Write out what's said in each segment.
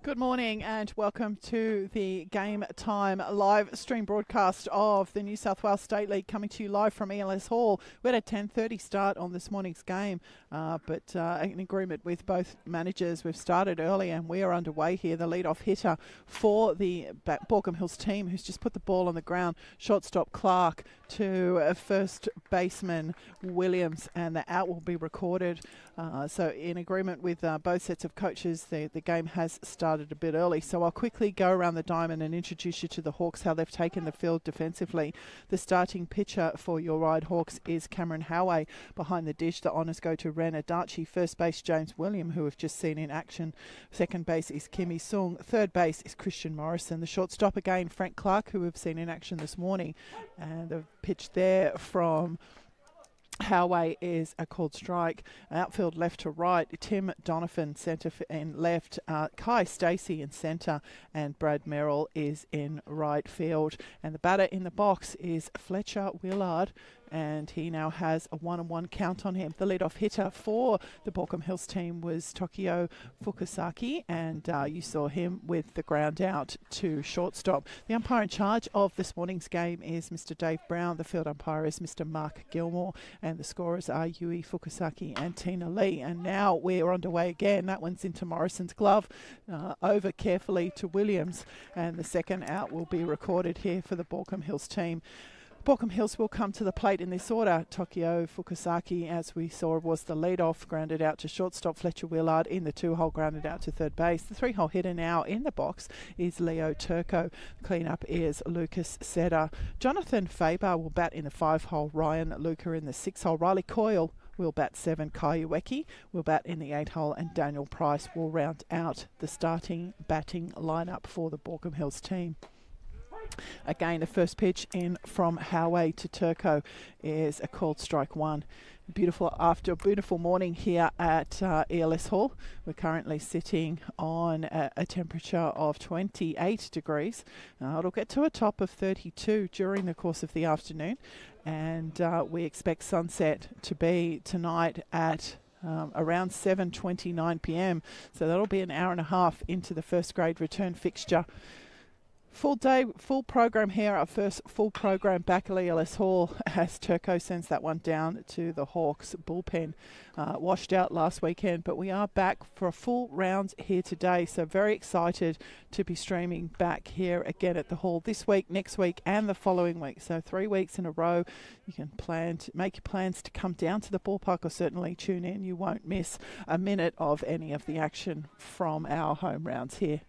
Good morning and welcome to the Game Time live stream broadcast of the New South Wales State League, coming to you live from ELS Hall. We had a 10:30 start on this morning's game, but in agreement with both managers, we've started early and we are underway here. The lead-off hitter for the Baulko Hills team, who's just put the ball on the ground, shortstop Clark to first baseman Williams, and the out will be recorded. So in agreement with both sets of coaches, the game has started a bit early. So I'll quickly go around the diamond and introduce you to the Hawks, how they've taken the field defensively. The starting pitcher for your Ryde Hawks is Cameron Howay. Behind the dish, the honours go to Ren Adachi. First base, James William, who we've just seen in action. Second base is Kimmy Sung. Third base is Christian Morrison. The shortstop again, Frank Clark, who we've seen in action this morning. And the pitch there from Howay is a called strike. Outfield left to right, Tim Donovan centre in left, Kai Stacey in centre, and Brad Merrill is in right field. And the batter in the box is Fletcher Willard, and he now has a 1-1 count on him. The leadoff hitter for the Baulko Hills team was Tokyo Fukusaki, and you saw him with the ground out to shortstop. The umpire in charge of this morning's game is Mr. Dave Brown. The field umpire is Mr. Mark Gilmore, and the scorers are Yui Fukusaki and Tina Lee. And now we're underway again. That one's into Morrison's glove, over carefully to Williams, and the second out will be recorded here for the Baulko Hills team. Baulko Hills will come to the plate in this order. Tokyo Fukusaki, as we saw, was the lead-off, grounded out to shortstop. Fletcher Willard in the two-hole, grounded out to third base. The three-hole hitter now in the box is Leo Turco. Clean-up is Lucas Seder. Jonathan Faber will bat in the five-hole. Ryan Luca in the six-hole. Riley Coyle will bat 7. Kai Ueki will bat in the 8-hole, and Daniel Price will round out the starting batting lineup for the Baulko Hills team. Again, the first pitch in from Howay to Turco is a called strike one. After a beautiful morning here at ELS Hall. We're currently sitting on a temperature of 28 degrees. It'll get to a top of 32 during the course of the afternoon, and we expect sunset to be tonight at around 7:29 p.m. So that'll be an hour and a half into the first grade return fixture. Full day, full program here. Our first full program back at ELS Hall as Turco sends that one down to the Hawks bullpen. Washed out last weekend, but we are back for a full round here today. So very excited to be streaming back here again at the Hall this week, next week, and the following week. So 3 weeks in a row. You can make your plans to come down to the ballpark, or certainly tune in. You won't miss a minute of any of the action from our home rounds here.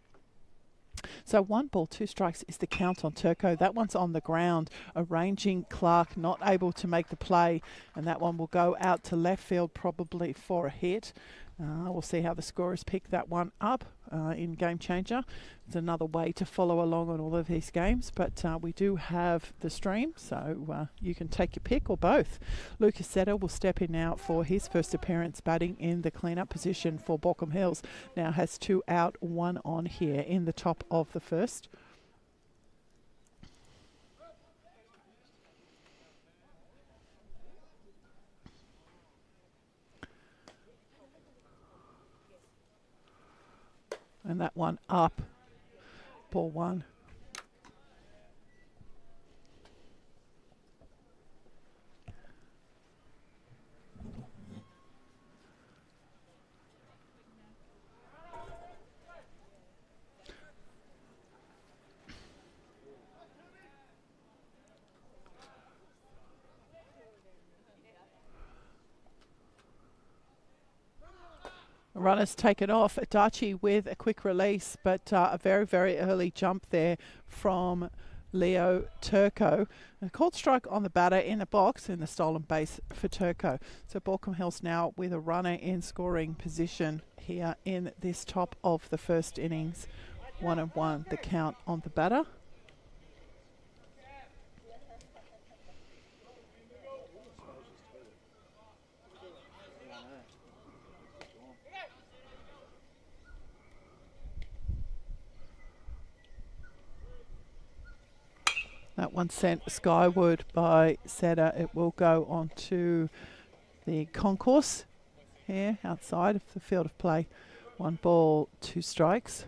So 1 ball, 2 strikes is the count on Turco. That one's on the ground, arranging Clark, not able to make the play, and that one will go out to left field, probably for a hit. We'll see how the scorers pick that one up in Game Changer. It's another way to follow along on all of these games, but we do have the stream, so you can take your pick or both. Lucas Seder will step in now for his first appearance, batting in the clean-up position for Baulko Hills. Now has 2 out, 1 on here in the top of the first. And that one up, ball 1. Runners take it off. Adachi with a quick release, but a very, very early jump there from Leo Turco. A called strike on the batter in the box, in the stolen base for Turco. So Baulko Hills now with a runner in scoring position here in this top of the first innings. 1-1 the count on the batter. That one sent skyward by Seder. It will go on to the concourse here outside of the field of play. 1 ball, 2 strikes.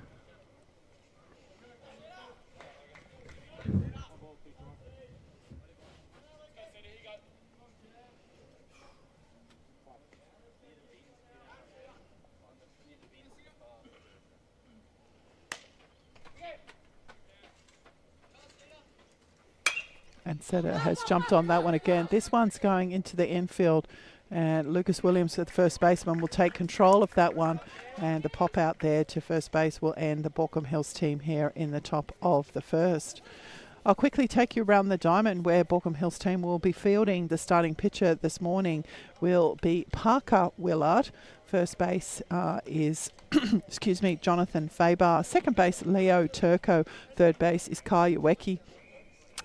And Setter has jumped on that one again. This one's going into the infield, and Lucas Williams, the first baseman, will take control of that one, and the pop out there to first base will end the Baulko Hills team here in the top of the first. I'll quickly take you around the diamond where Baulko Hills team will be fielding. The starting pitcher this morning will be Parker Willard. First base is excuse me, Jonathan Faber. Second base, Leo Turco. Third base is Kai Uweki.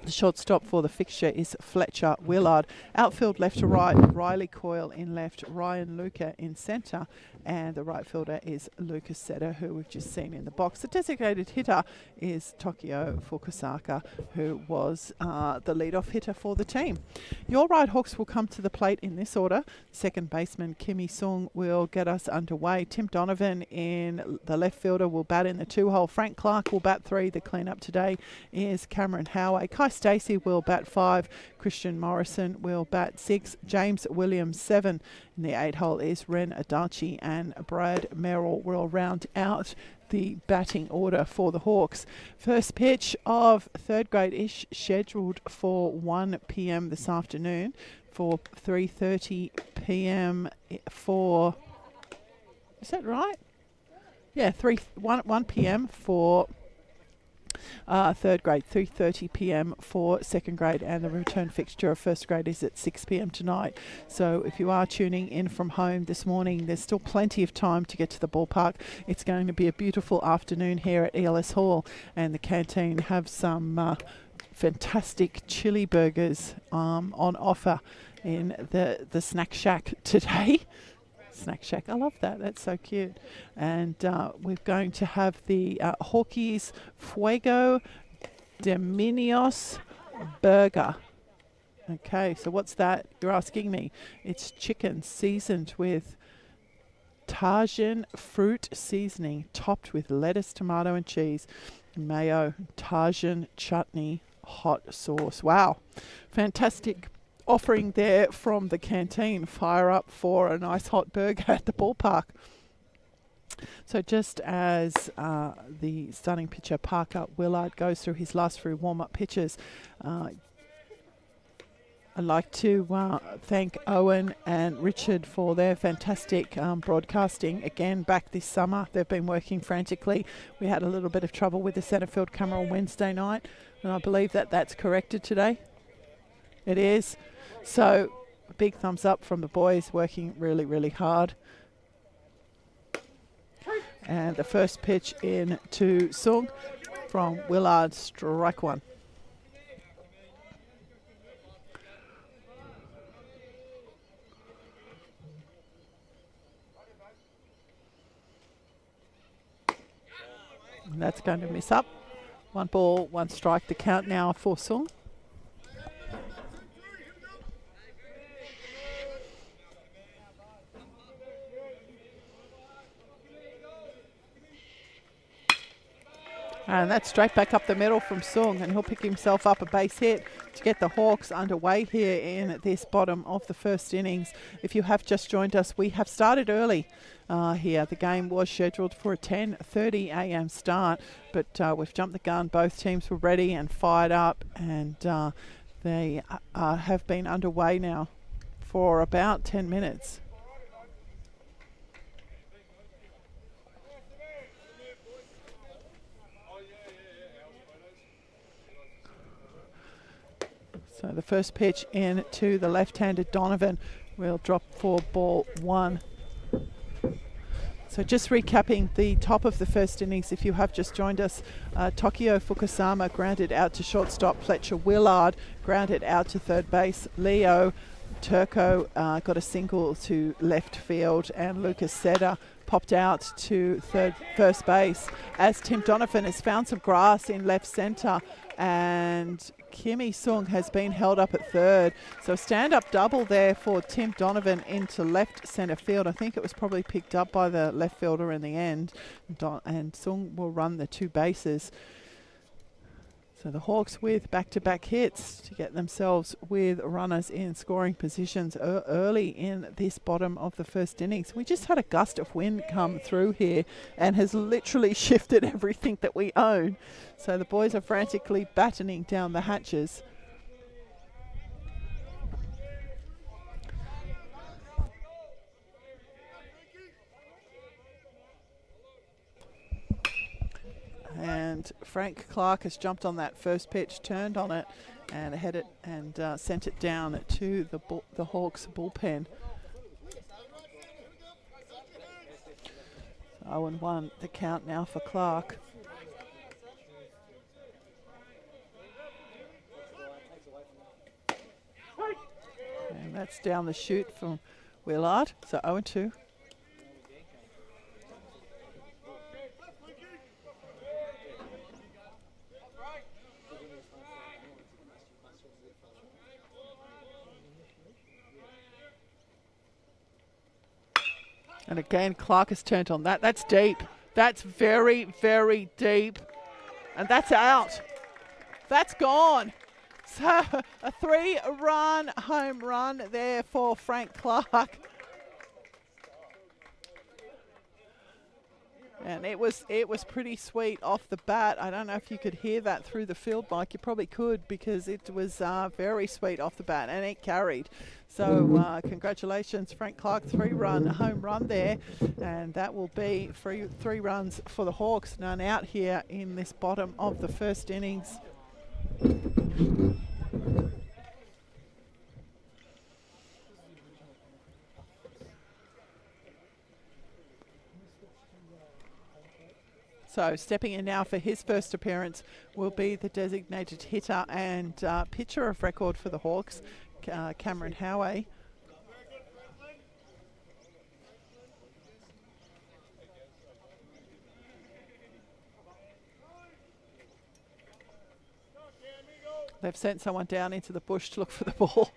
The shortstop for the fixture is Fletcher Willard. Outfield left to right, Riley Coyle in left, Ryan Luca in centre, and the right fielder is Lucas Setter, who we've just seen in the box. The designated hitter is Tokyo Fukusaka, who was the leadoff hitter for the team. Your Ryde Hawks will come to the plate in this order. Second baseman Kimi Sung will get us underway. Tim Donovan in the left fielder will bat in the 2-hole. Frank Clark will bat 3. The cleanup today is Cameron Howey. Kai Stacey will bat 5. Christian Morrison will bat 6. James Williams 7. In the 8-hole is Ren Adachi, and Brad Merrill will round out the batting order for the Hawks. First pitch of third grade is scheduled for 1 p.m. this afternoon, for 3:30 p.m. for, is that right? Yeah, 1 p.m. for third grade, 3:30 p.m. for second grade, and the return fixture of first grade is at 6 p.m. tonight. So if you are tuning in from home this morning, there's still plenty of time to get to the ballpark. It's going to be a beautiful afternoon here at ELS Hall, and the canteen have some fantastic chili burgers on offer in the snack shack today. Snack Shack. I love that. That's so cute. And we're going to have the Hawkies Fuego de Minios burger. Okay, so what's that? You're asking me. It's chicken seasoned with Tajin fruit seasoning, topped with lettuce, tomato, and cheese, mayo, Tajin chutney, hot sauce. Wow, fantastic offering there from the canteen. Fire up for a nice hot burger at the ballpark. So just as the starting pitcher Parker Willard goes through his last few warm-up pitches, I'd like to thank Owen and Richard for their fantastic broadcasting. Again, back this summer, they've been working frantically. We had a little bit of trouble with the centre field camera on Wednesday night, and I believe that that's corrected today. It is. So, big thumbs up from the boys, working really, really hard. And the first pitch in to Sung from Willard, strike one. And that's going to miss up. 1 ball, 1 strike. The count now for Sung. And that's straight back up the middle from Sung, and he'll pick himself up a base hit to get the Hawks underway here in this bottom of the first innings. If you have just joined us, we have started early here. The game was scheduled for a 10:30 a.m. start, but we've jumped the gun. Both teams were ready and fired up, and they have been underway now for about 10 minutes. So the first pitch in to the left-handed Donovan will drop for ball 1. So just recapping the top of the first innings, if you have just joined us, Tokyo Fukusama grounded out to shortstop, Fletcher Willard grounded out to third base, Leo Turco got a single to left field, and Lucas Setter popped out to first base, as Tim Donovan has found some grass in left centre, and Kimi Sung has been held up at third. So stand-up double there for Tim Donovan into left centre field. I think it was probably picked up by the left fielder in the end. And Sung will run the 2 bases. So the Hawks with back-to-back hits to get themselves with runners in scoring positions early in this bottom of the first innings. We just had a gust of wind come through here and has literally shifted everything that we own. So the boys are frantically battening down the hatches. And Frank Clark has jumped on that first pitch, turned on it, and headed and sent it down to the Hawks bullpen. 0-1 the count now for Clark. And that's down the chute from Willard. So 0-2. And again, Clark has turned on that. That's deep. That's very, very deep. And that's out. That's gone. So a 3-run home run there for Frank Clark. And it was pretty sweet off the bat. I don't know if you could hear that through the field mic. You probably could, because it was very sweet off the bat, and it carried. So congratulations, Frank Clark, 3-run home run there. And that will be three runs for the Hawks. None out here in this bottom of the first innings. So stepping in now for his first appearance will be the designated hitter and pitcher of record for the Hawks, Cameron Howey. They've sent someone down into the bush to look for the ball.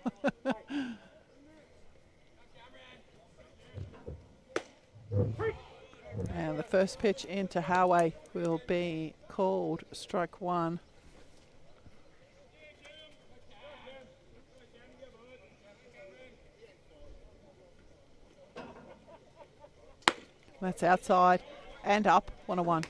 And the first pitch into Howey will be called strike one. That's outside and up, 1-1.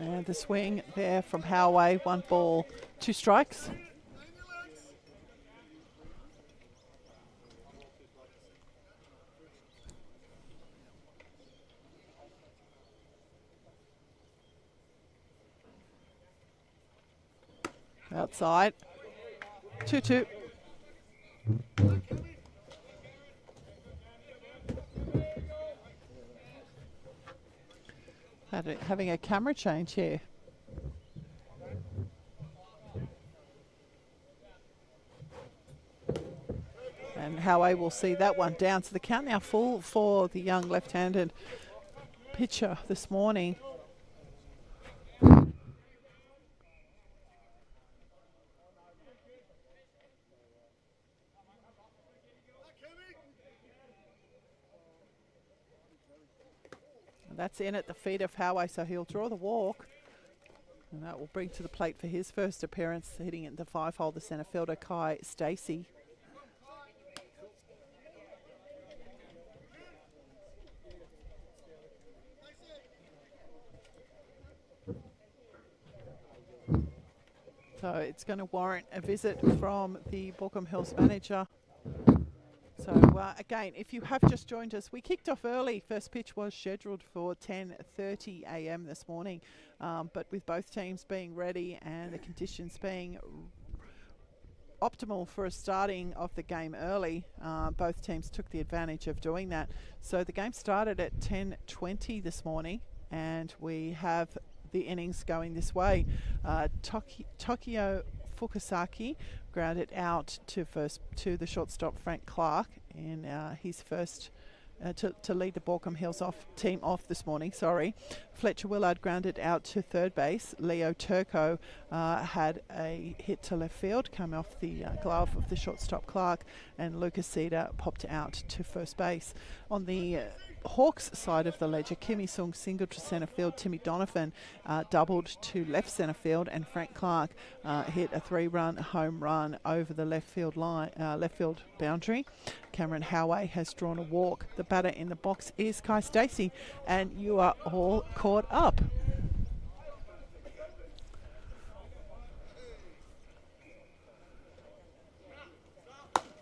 And the swing there from Howey, 1 ball, 2 strikes. Outside, 2-2. Having a camera change here. And Howey will see that one down. So the count now full for the young left-handed pitcher this morning. That's in at the feet of Howey, so he'll draw the walk. And that will bring to the plate for his first appearance, hitting it in the 5-hole, the centre fielder, Kai Stacey. So it's going to warrant a visit from the Baulko Hills manager. So again, if you have just joined us, we kicked off early. First pitch was scheduled for 10:30 a.m. this morning, but with both teams being ready and the conditions being optimal for a starting of the game early, both teams took the advantage of doing that. So the game started at 10:20 this morning, and we have the innings going this way. Tokyo Fukusaki grounded out to the shortstop Frank Clark in his first to lead the Baulko Hills team off this morning. Fletcher Willard grounded out to third base. Leo Turco had a hit to left field, came off the glove of the shortstop Clark, and Lucas Cedar popped out to first base. On the Hawks side of the ledger, Kimmy Sung singled to centre field. Timmy Donovan doubled to left centre field, and Frank Clark hit a 3-run home run over the left field boundary. Cameron Howay has drawn a walk. The batter in the box is Kai Stacey, and you are all caught up.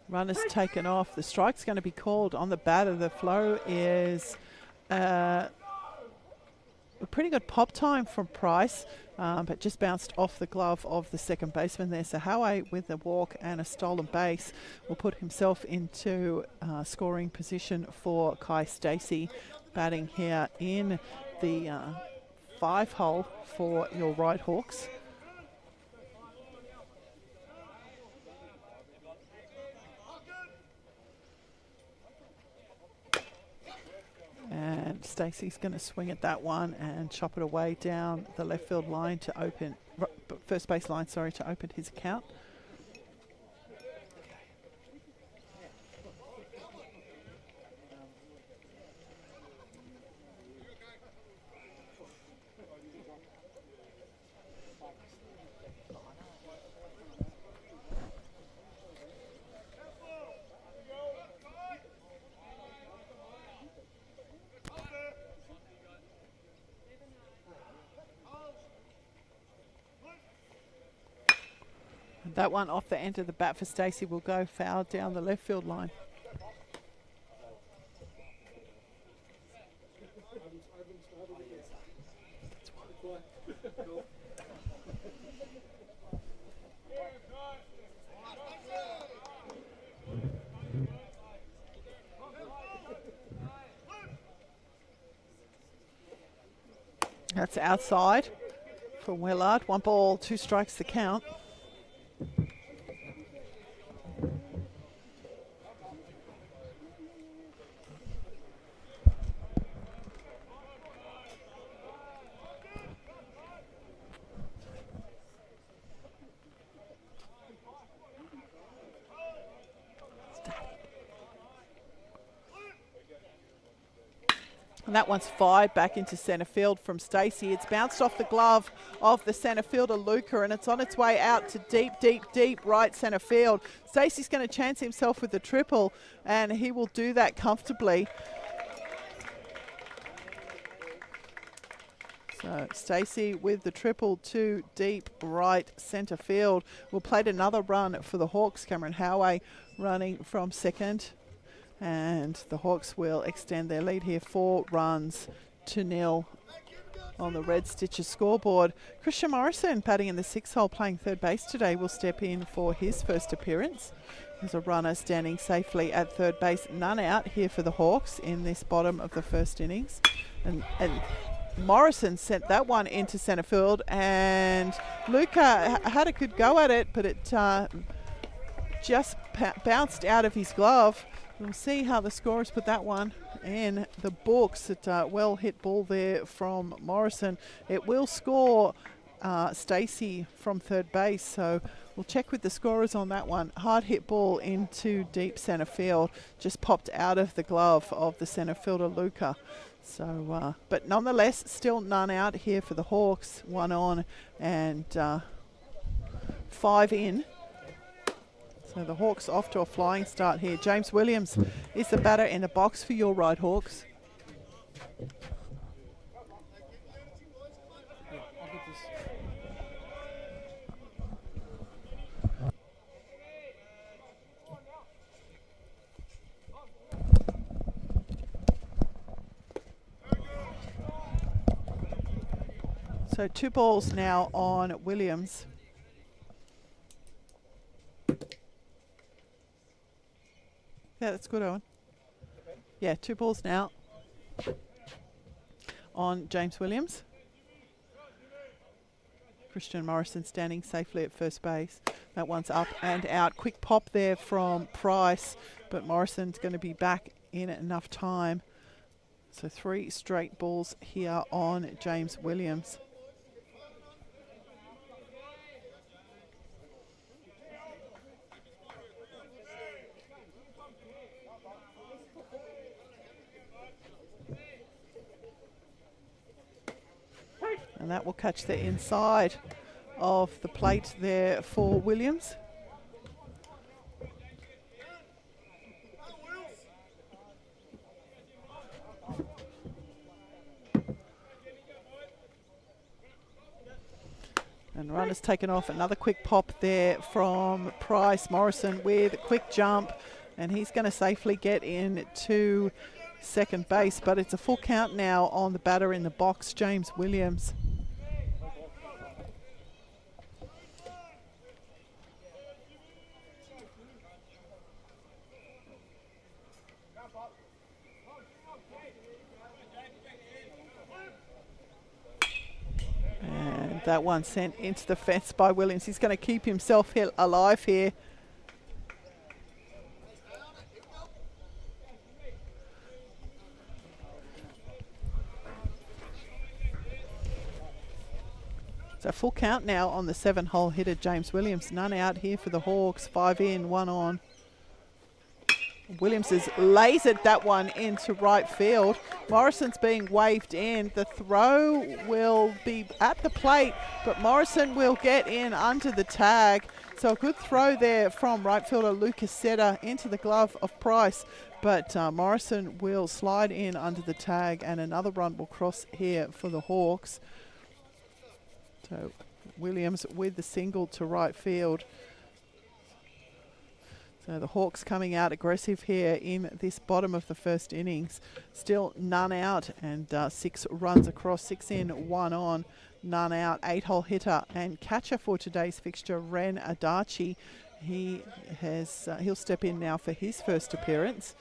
Runner's taken off. The strike's going to be called on the batter. The flow is a pretty good pop time from Price, but just bounced off the glove of the second baseman there. So Howay, with a walk and a stolen base, will put himself into scoring position for Kai Stacey, batting here in the 5-hole for your Ryde Hawks. And Stacey's going to swing at that one and chop it away down the left field line to open, first base line, sorry, to open his account. That one off the end of the bat for Stacey will go foul down the left field line. That's outside for Willard. 1 ball, 2 strikes to count. And that one's fired back into centre field from Stacey. It's bounced off the glove of the centre fielder, Luca, and it's on its way out to deep right centre field. Stacey's going to chance himself with the triple, and he will do that comfortably. So Stacey with the triple to deep right centre field. We'll play another run for the Hawks. Cameron Howay running from second. And the Hawks will extend their lead here, 4-0 on the Red Stitches scoreboard. Christian Morrison, batting in the 6th hole, playing third base today, will step in for his first appearance. There's a runner standing safely at third base. None out here for the Hawks in this bottom of the first innings. And Morrison sent that one into centre field, and Luca had a good go at it, but it just bounced out of his glove. We'll see how the scorers put that one in the books. It's a well hit ball there from Morrison. It will score Stacey from third base, so we'll check with the scorers on that one. Hard hit ball into deep centre field, just popped out of the glove of the centre fielder Luca. So, but nonetheless, still none out here for the Hawks. 1 on and 5 in. So the Hawks off to a flying start here. James Williams is the batter in the box for your Ryde Hawks. So 2 balls now on Williams. Yeah, that's good, Owen. Yeah, 2 balls now on James Williams. Christian Morrison standing safely at first base. That one's up and out. Quick pop there from Price, but Morrison's going to be back in enough time. So 3 straight balls here on James Williams. And that will catch the inside of the plate there for Williams. And runner's taken off. Another quick pop there from Price. Morrison with a quick jump, and he's going to safely get in to second base, but it's a full count now on the batter in the box, James Williams. And that one sent into the fence by Williams. He's going to keep himself alive here. So full count now on the 7-hole hitter, James Williams. None out here for the Hawks. 5 in, 1 on. Williams has lasered that one into right field. Morrison's being waved in. The throw will be at the plate, but Morrison will get in under the tag. So a good throw there from right fielder Lucas Seta into the glove of Price. But Morrison will slide in under the tag, and another run will cross here for the Hawks. So Williams with the single to right field. So the Hawks coming out aggressive here in this bottom of the first innings. Still none out, and 6 runs across, 6 in, 1 on, none out. 8-hole hitter and catcher for today's fixture, Ren Adachi. He'll step in now for his first appearance.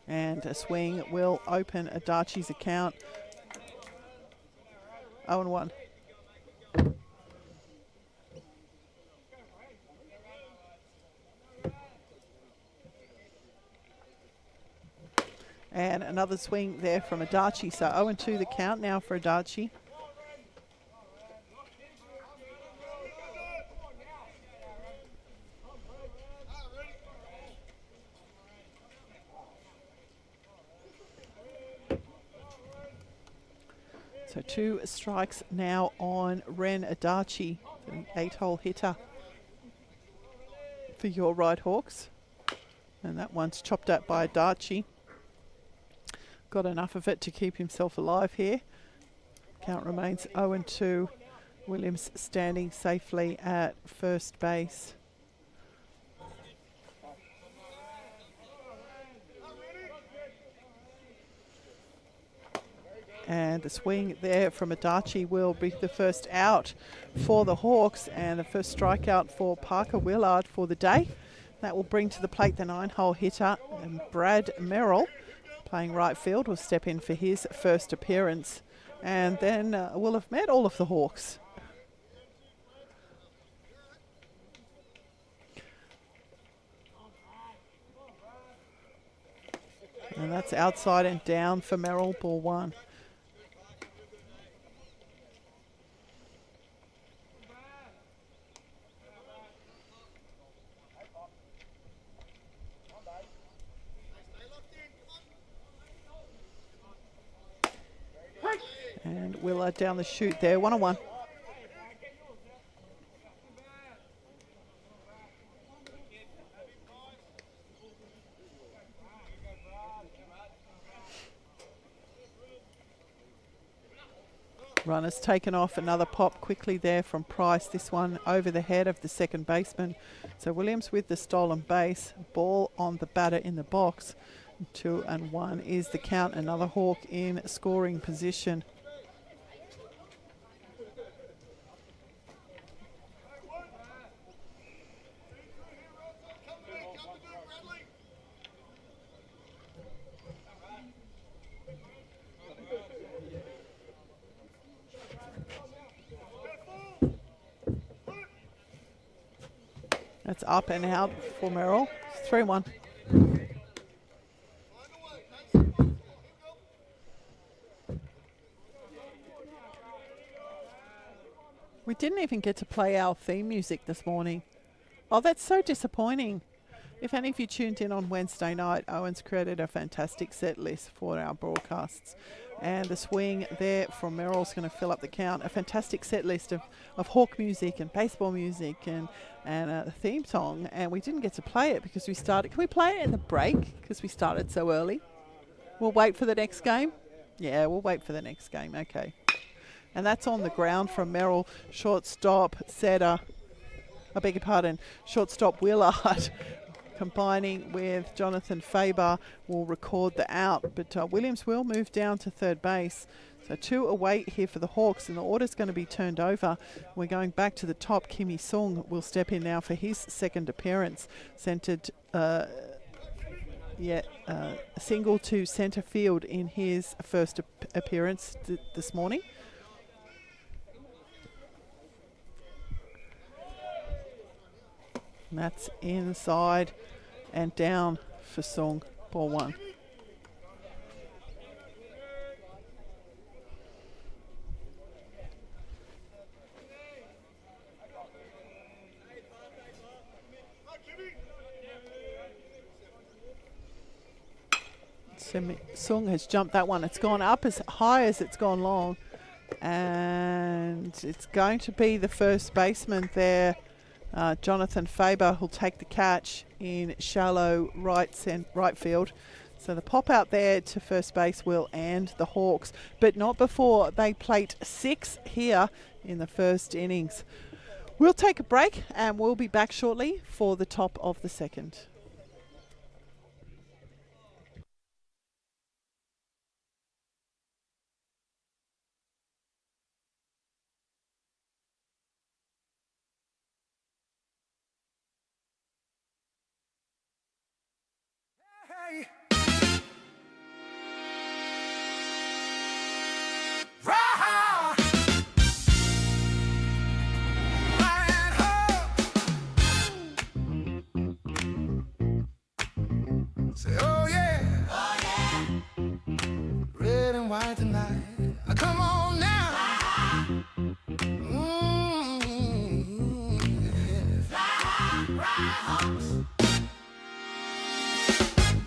And a swing will open Adachi's account. 0-1. And another swing there from Adachi. So 0-2 the count now for Adachi. So 2 strikes now on Ren Adachi, the 8-hole hitter for your Ryde Hawks. And that one's chopped at by Adachi. Got enough of it to keep himself alive here. Count remains 0-2. Williams standing safely at first base. And the swing there from Adachi will be the first out for the Hawks, and the first strikeout for Parker Willard for the day. That will bring to the plate the 9-hole hitter, and Brad Merrill, playing right field, will step in for his first appearance, and then will have met all of the Hawks. And that's outside and down for Merrill, ball 1. And Willard down the chute there, 1-1. Runner's taken off. Another pop quickly there from Price. This one over the head of the second baseman. So Williams with the stolen base. Ball on the batter in the box. 2-1 is the count. Another Hawk in scoring position. That's up and out for Merrill. 3-1. We didn't even get to play our theme music this morning. Oh, that's so disappointing. If any of you tuned in on Wednesday night, Owen's created a fantastic set list for our broadcasts. And the swing there from Merrill's going to fill up the count. A fantastic set list of Hawk music and baseball music and a theme song. And we didn't get to play it because we started. Can we play it in the break because we started so early? We'll wait for the next game? Yeah, we'll wait for the next game. Okay. And that's on the ground from Merrill. Shortstop, setter. I beg your pardon. Shortstop Willard. Combining with Jonathan Faber will record the out, but Williams will move down to third base. So 2 away here for the Hawks, and the order's going to be turned over. We're going back to the top. Kimi Sung will step in now for his second appearance. Centered, single to center field in his first appearance this morning. And that's inside and down for Sung, ball 1. Sung has jumped that one. It's gone up as high as it's gone long. And it's going to be the first baseman there, Jonathan Faber, who'll take the catch in shallow right field. So the pop out there to first base will end the Hawks, but not before they plate 6 here in the first innings. We'll take a break and we'll be back shortly for the top of the second. Say, oh yeah, oh yeah, red and white tonight. Come on now.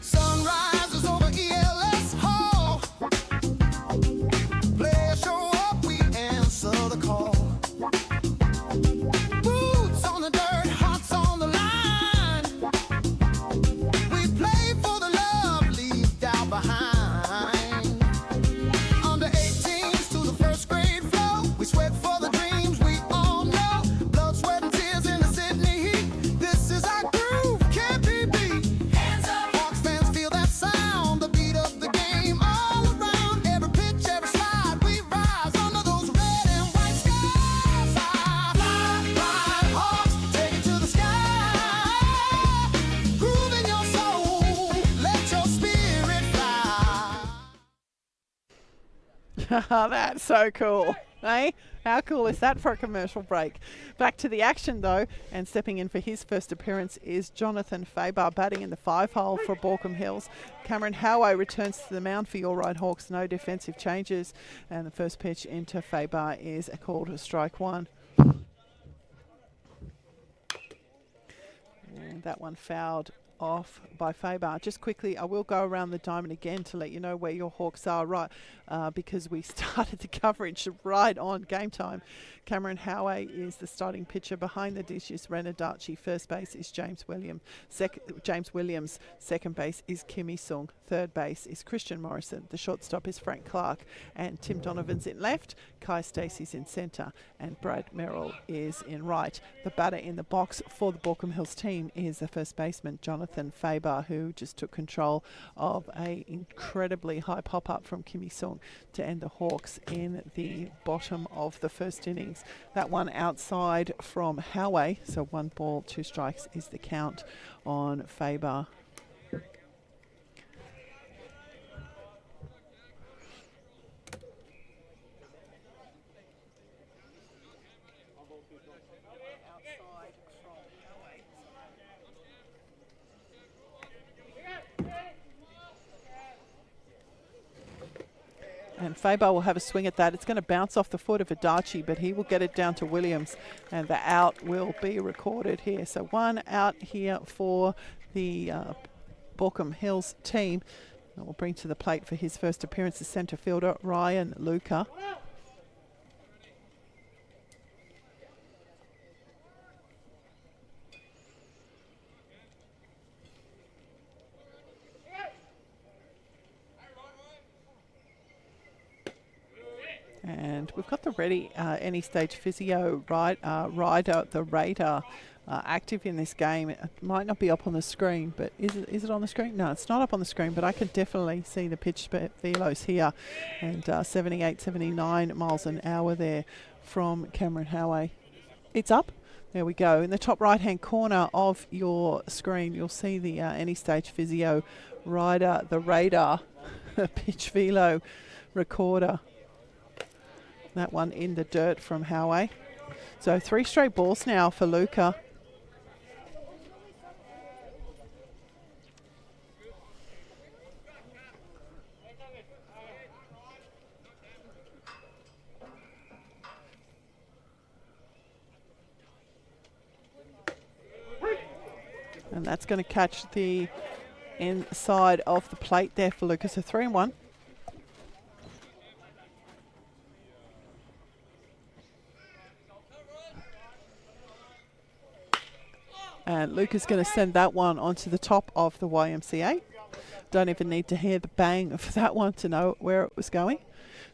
Sunrise is over ELS Hall. Players show up, we answer the call. Boots on the dirt, hearts on the line. We play for the love, leave doubt behind. Under 18s to the first grade flow. We sweat for the dreams we all know. Blood, sweat, and tears in the Sydney heat. This is our groove, can't be beat. Hands up. Hawks fans feel that sound, the beat of the game all around. Every pitch, every slide, we rise under those red and white skies. Fly, fly, Hawks, take it to the sky. Groove in your soul, let your spirit fly. That's so cool. Hey, how cool is that for a commercial break? Back to the action though, and stepping in for his first appearance is Jonathan Faber, batting in the 5-hole for Baulko Hills. Cameron Howay returns to the mound for your Ryde Hawks. No defensive changes, and the first pitch into Faber is called strike 1. And that one fouled off by Faber. Just quickly, I will go around the diamond again to let you know where your Hawks are, right? Because we started the coverage right on game time. Cameron Howay is the starting pitcher. Behind the dish is Renadachi. First base is James Williams. Second base is Kimi Sung. Third base is Christian Morrison. The shortstop is Frank Clark. And Tim Donovan's in left. Kai Stacey's in centre. And Brad Merrill is in right. The batter in the box for the Baulko Hills team is the first baseman, Jonathan Faber, who just took control of a incredibly high pop-up from Kimi Sung to end the Hawks in the bottom of the first innings. That one outside from Howay, so 1 ball, 2 strikes is the count on Faber. And Faber will have a swing at that. It's going to bounce off the foot of Adachi, but he will get it down to Williams, and the out will be recorded here. So 1 out here for the Baulko Hills team. That will bring to the plate for his first appearance as centre fielder, Ryan Luca. And we've got the ready any stage physio Ryde, the radar active in this game. It might not be up on the screen, but is it on the screen? No, it's not up on the screen, but I can definitely see the pitch velos here. And 78, 79 miles an hour there from Cameron Howey. It's up. There we go. In the top right-hand corner of your screen, you'll see the any stage physio rider, the radar pitch velo recorder. That one in the dirt from Howey. So 3 straight balls now for Luca. And that's going to catch the inside of the plate there for Luca. So 3-1. And Luca's going to send that one onto the top of the YMCA. Don't even need to hear the bang of that one to know where it was going.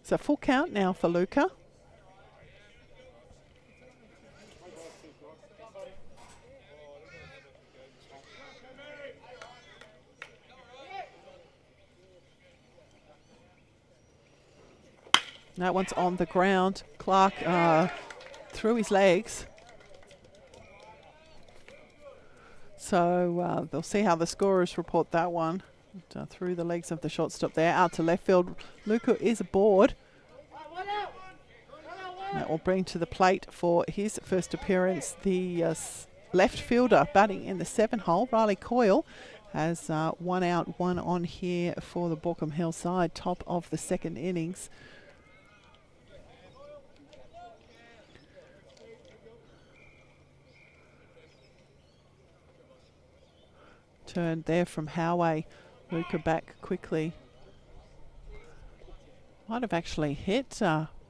So full count now for Luca. That one's on the ground. Clark through his legs. So they'll see how the scorers report that one. Through the legs of the shortstop there. Out to left field. Luca is aboard. That will bring to the plate for his first appearance the left fielder batting in the 7 hole. Riley Coyle has 1 out, 1 on here for the Baulko Hill side. Top of the 2nd innings. Turn there from Howey. Luca back quickly. Might have actually hit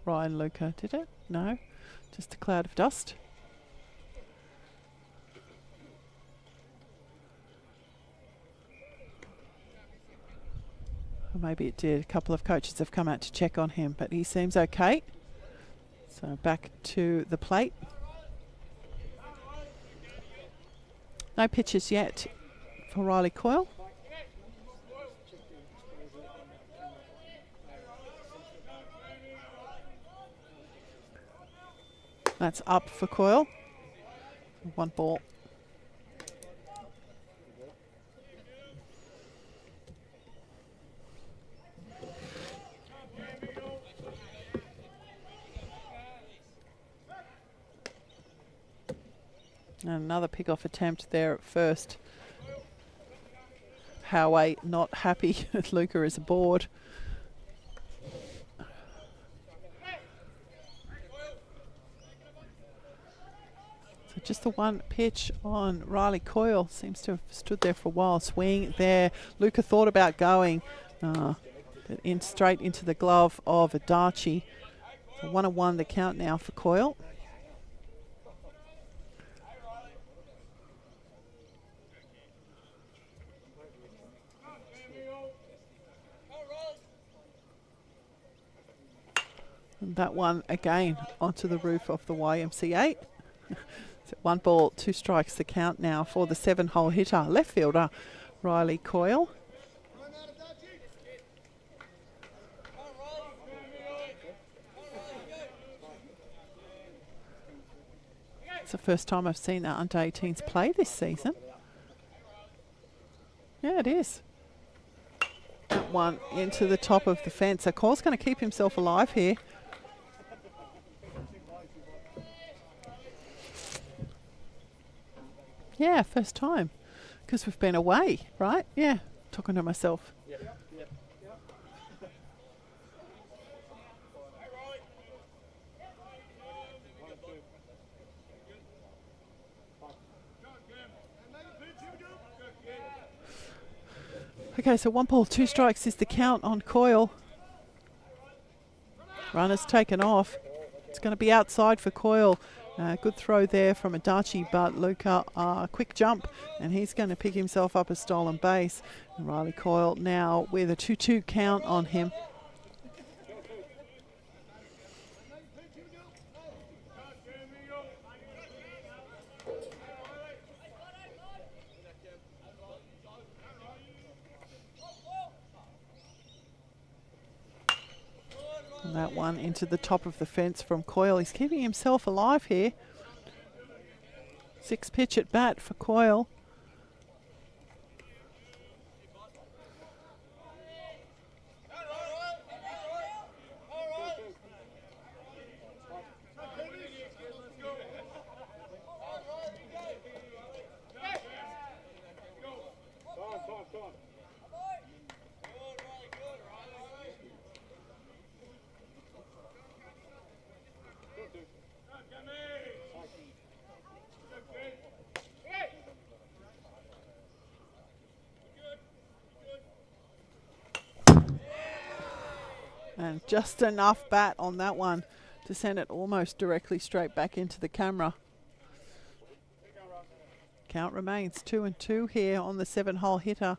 Ryan Luca, did it? No, just a cloud of dust. Or maybe it did. A couple of coaches have come out to check on him, but he seems okay. So back to the plate. No pitches yet for Riley Coyle. That's up for Coyle. 1 ball. And another pick-off attempt there at first. Howey not happy with Luca is aboard. So just the one pitch on Riley Coyle. Seems to have stood there for a while. Swing there. Luca thought about going but in straight into the glove of Adachi. So 1-1 the count now for Coyle. And that one again onto the roof of the YMCA. So 1 ball, 2 strikes the count now for the 7 hole hitter, left fielder Riley Coyle. It's the first time I've seen that under 18s play this season. Yeah, it is. That one into the top of the fence. So Coyle's going to keep himself alive here. Yeah, first time. Because we've been away, right? Yeah, talking to myself. Okay, so 1 ball, 2 strikes is the count on Coyle. Runner's taken off. It's going to be outside for Coyle. Good throw there from Adachi, but Luca, quick jump, and he's going to pick himself up a stolen base. And Riley Coyle now with a 2-2 count on him. And that one into the top of the fence from Coyle. He's keeping himself alive here. 6 pitch at bat for Coyle. And just enough bat on that one to send it almost directly straight back into the camera. Count remains 2-2 here on the 7-hole hitter.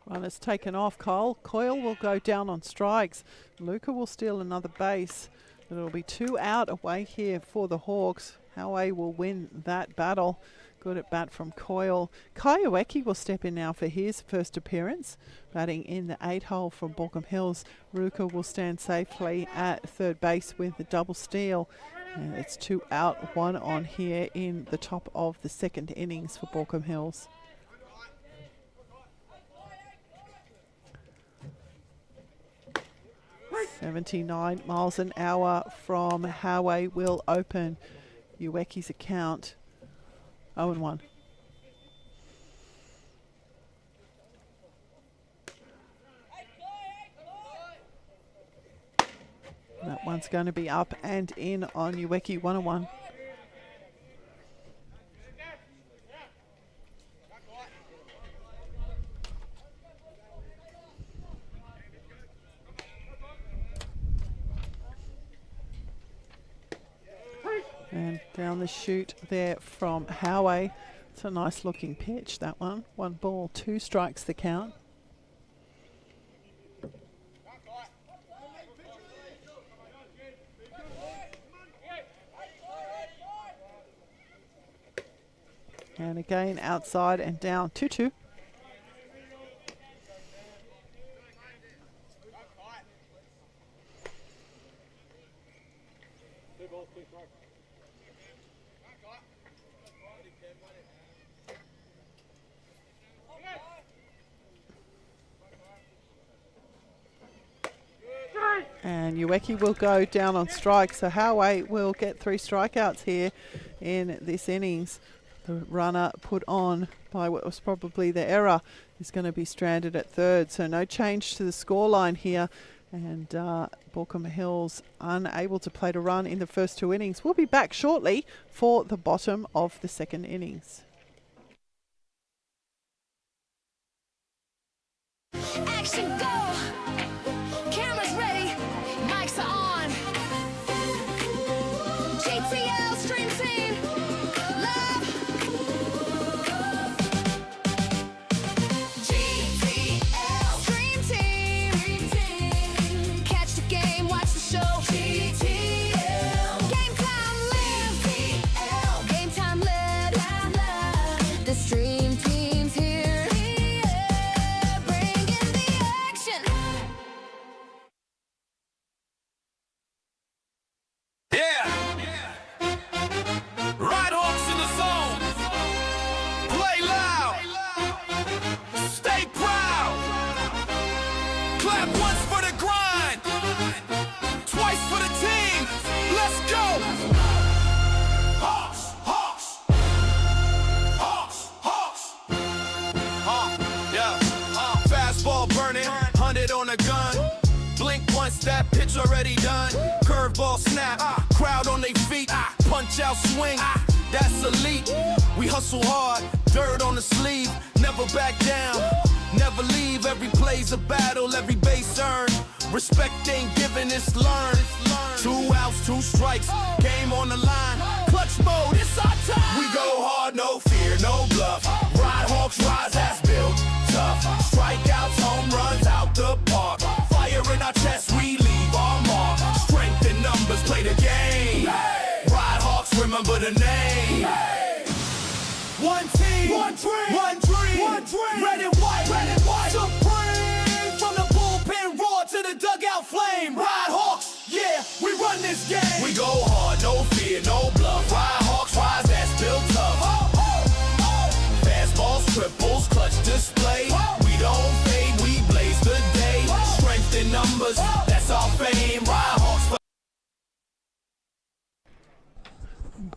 Runner's taken off. Coyle will go down on strikes. Luca will steal another base. It'll be 2 out away here for the Hawks. Howe will win that battle. Good at bat from Coyle. Kaioweki will step in now for his first appearance. Batting in the 8-hole from Baulko Hills. Luca will stand safely at third base with the double steal. And it's 2 out, 1 on here in the top of the second innings for Baulko Hills. $79 miles an hour from Howe will open Ueki's account. 0-1. That one's going to be up and in on Ueki. 1-1. And down the chute there from Howe. It's a nice looking pitch, that one. 1 ball, 2 strikes the count. And again outside and down 2-2. And Ueki will go down on strike, so Howe will get 3 strikeouts here in this innings. The runner put on by what was probably the error is going to be stranded at third, so no change to the scoreline here. And Baulko Hills unable to play a run in the first 2 innings. We'll be back shortly for the bottom of the second innings. Action go! Cameras ready, mics are on. GTL Stream Team, love. GTL Stream Team, catch the game, watch the show. GTL, game time live. GTL, game time live. guess that pitch already done. Curveball snap, crowd on their feet, punch out swing, that's elite. We hustle hard, dirt on the sleeve, never back down, never leave. Every play's a battle, every base earned. Respect ain't given, it's learned. 2 outs, 2 strikes, game on the line. Clutch mode, it's our time. We go hard, no fear, no bluff. Ride Hawks, rise as built tough. Strikeouts, home runs out the park. Fire in our chest, we leave our mark. Strength in numbers, play the game. Ride Hawks, remember the name. One team, one dream, one dream, one dream. Red and white, red and white. Supreme, from the bullpen roar to the dugout flame. Ride Hawks, yeah, we run this game. We go hard, no fear, no bluff. Ride Hawks, rise, that's built tough. Fastballs, triples, clutch display. We don't fade, we blaze the day. Strength in numbers, that's our fame. Ride Hawks.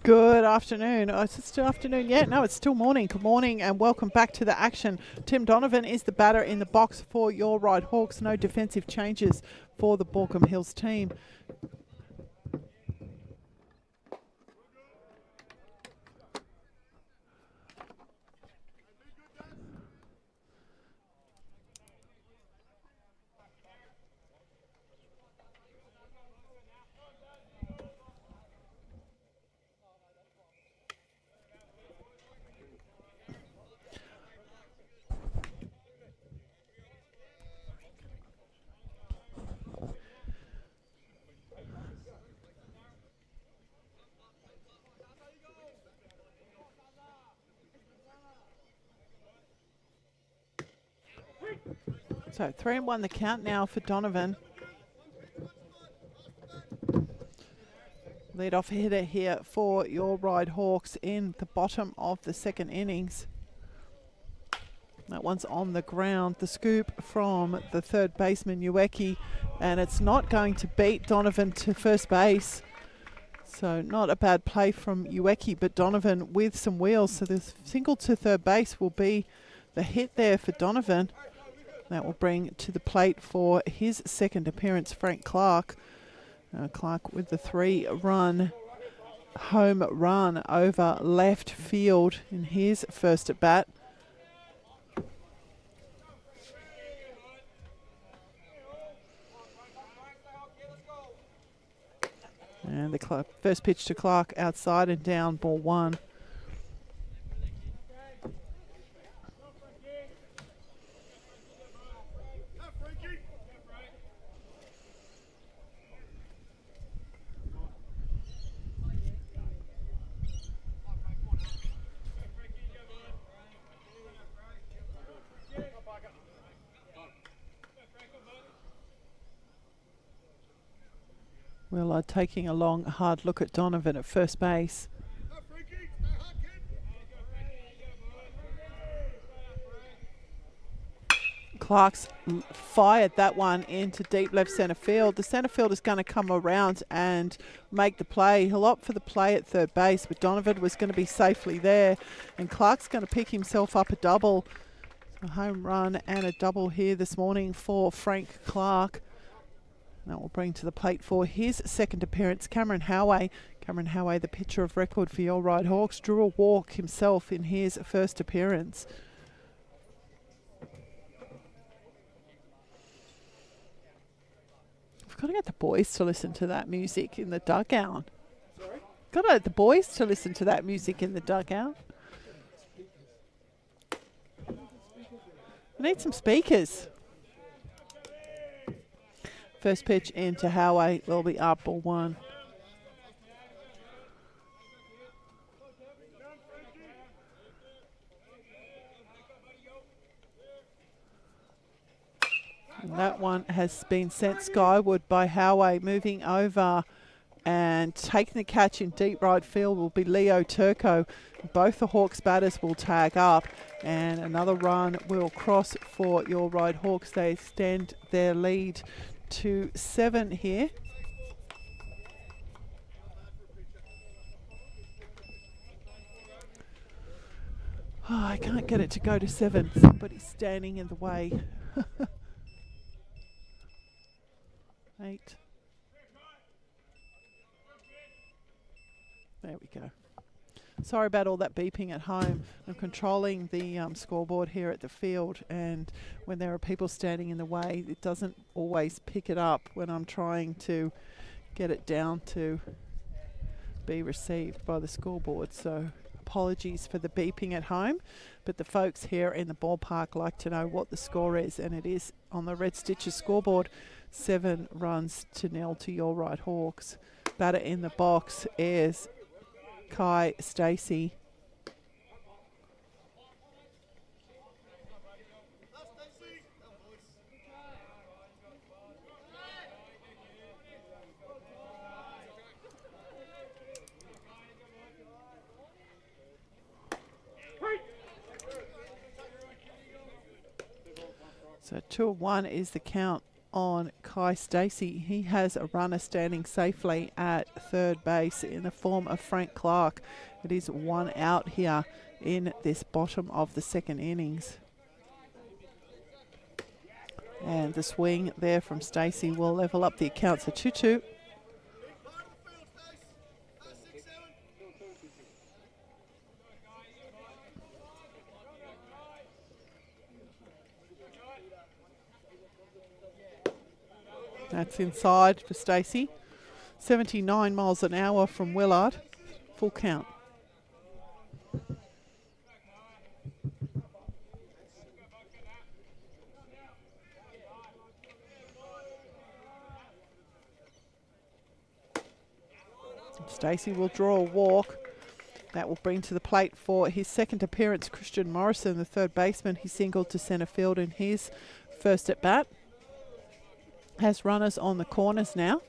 Good afternoon. Oh, is it still afternoon yet? No, it's still morning. Good morning and welcome back to the action. Tim Donovan is the batter in the box for your Ryde Hawks. No defensive changes for the Baulko Hills team. So 3-1 the count now for Donovan. Lead-off hitter here for your Ryde Hawks in the bottom of the second innings. That one's on the ground. The scoop from the third baseman, Ueki, and it's not going to beat Donovan to first base. So not a bad play from Ueki, but Donovan with some wheels. So the single to third base will be the hit there for Donovan. That will bring to the plate for his second appearance, Frank Clark. Clark with the 3-run home run over left field in his first at bat. And the first pitch to Clark outside and down, ball 1. Well, taking a long, hard look at Donovan at first base. Clark's fired that one into deep left centre field. The centre field is going to come around and make the play. He'll opt for the play at third base, but Donovan was going to be safely there. And Clark's going to pick himself up a double. A home run and a double here this morning for Frank Clark. That will bring to the plate for his second appearance, Cameron Howey. Cameron Howey, the pitcher of record for your Ryde Hawks, drew a walk himself in his first appearance. We've got to get the boys to listen to that music in the dugout. Sorry? Got to get the boys to listen to that music in the dugout. We need some speakers. First pitch into Howey will be up, ball 1. And that one has been sent skyward by Howey, moving over and taking the catch in deep right field will be Leo Turco. Both the Hawks batters will tag up and another run will cross for your Ryde Hawks. They extend their lead to 7 here. Oh, I can't get it to go to 7. Somebody's standing in the way. 8, Sorry about all that beeping at home. I'm controlling the scoreboard here at the field, and when there are people standing in the way, it doesn't always pick it up when I'm trying to get it down to be received by the scoreboard. So apologies for the beeping at home, but the folks here in the ballpark like to know what the score is, and it is on the Red Stitches scoreboard 7-0 to your Ryde Hawks. Batter in the box is Kai Stacey. So 2-1 is the count on Kai Stacey. He has a runner standing safely at third base in the form of Frank Clark. It is 1 out here in this bottom of the second innings. And the swing there from Stacey will level up the account. So 2-2. That's inside for Stacey. 79 miles an hour from Willard. Full count. Stacey will draw a walk. That will bring to the plate for his second appearance Christian Morrison, the third baseman. He singled to centre field in his first at bat. Has runners on the corners now.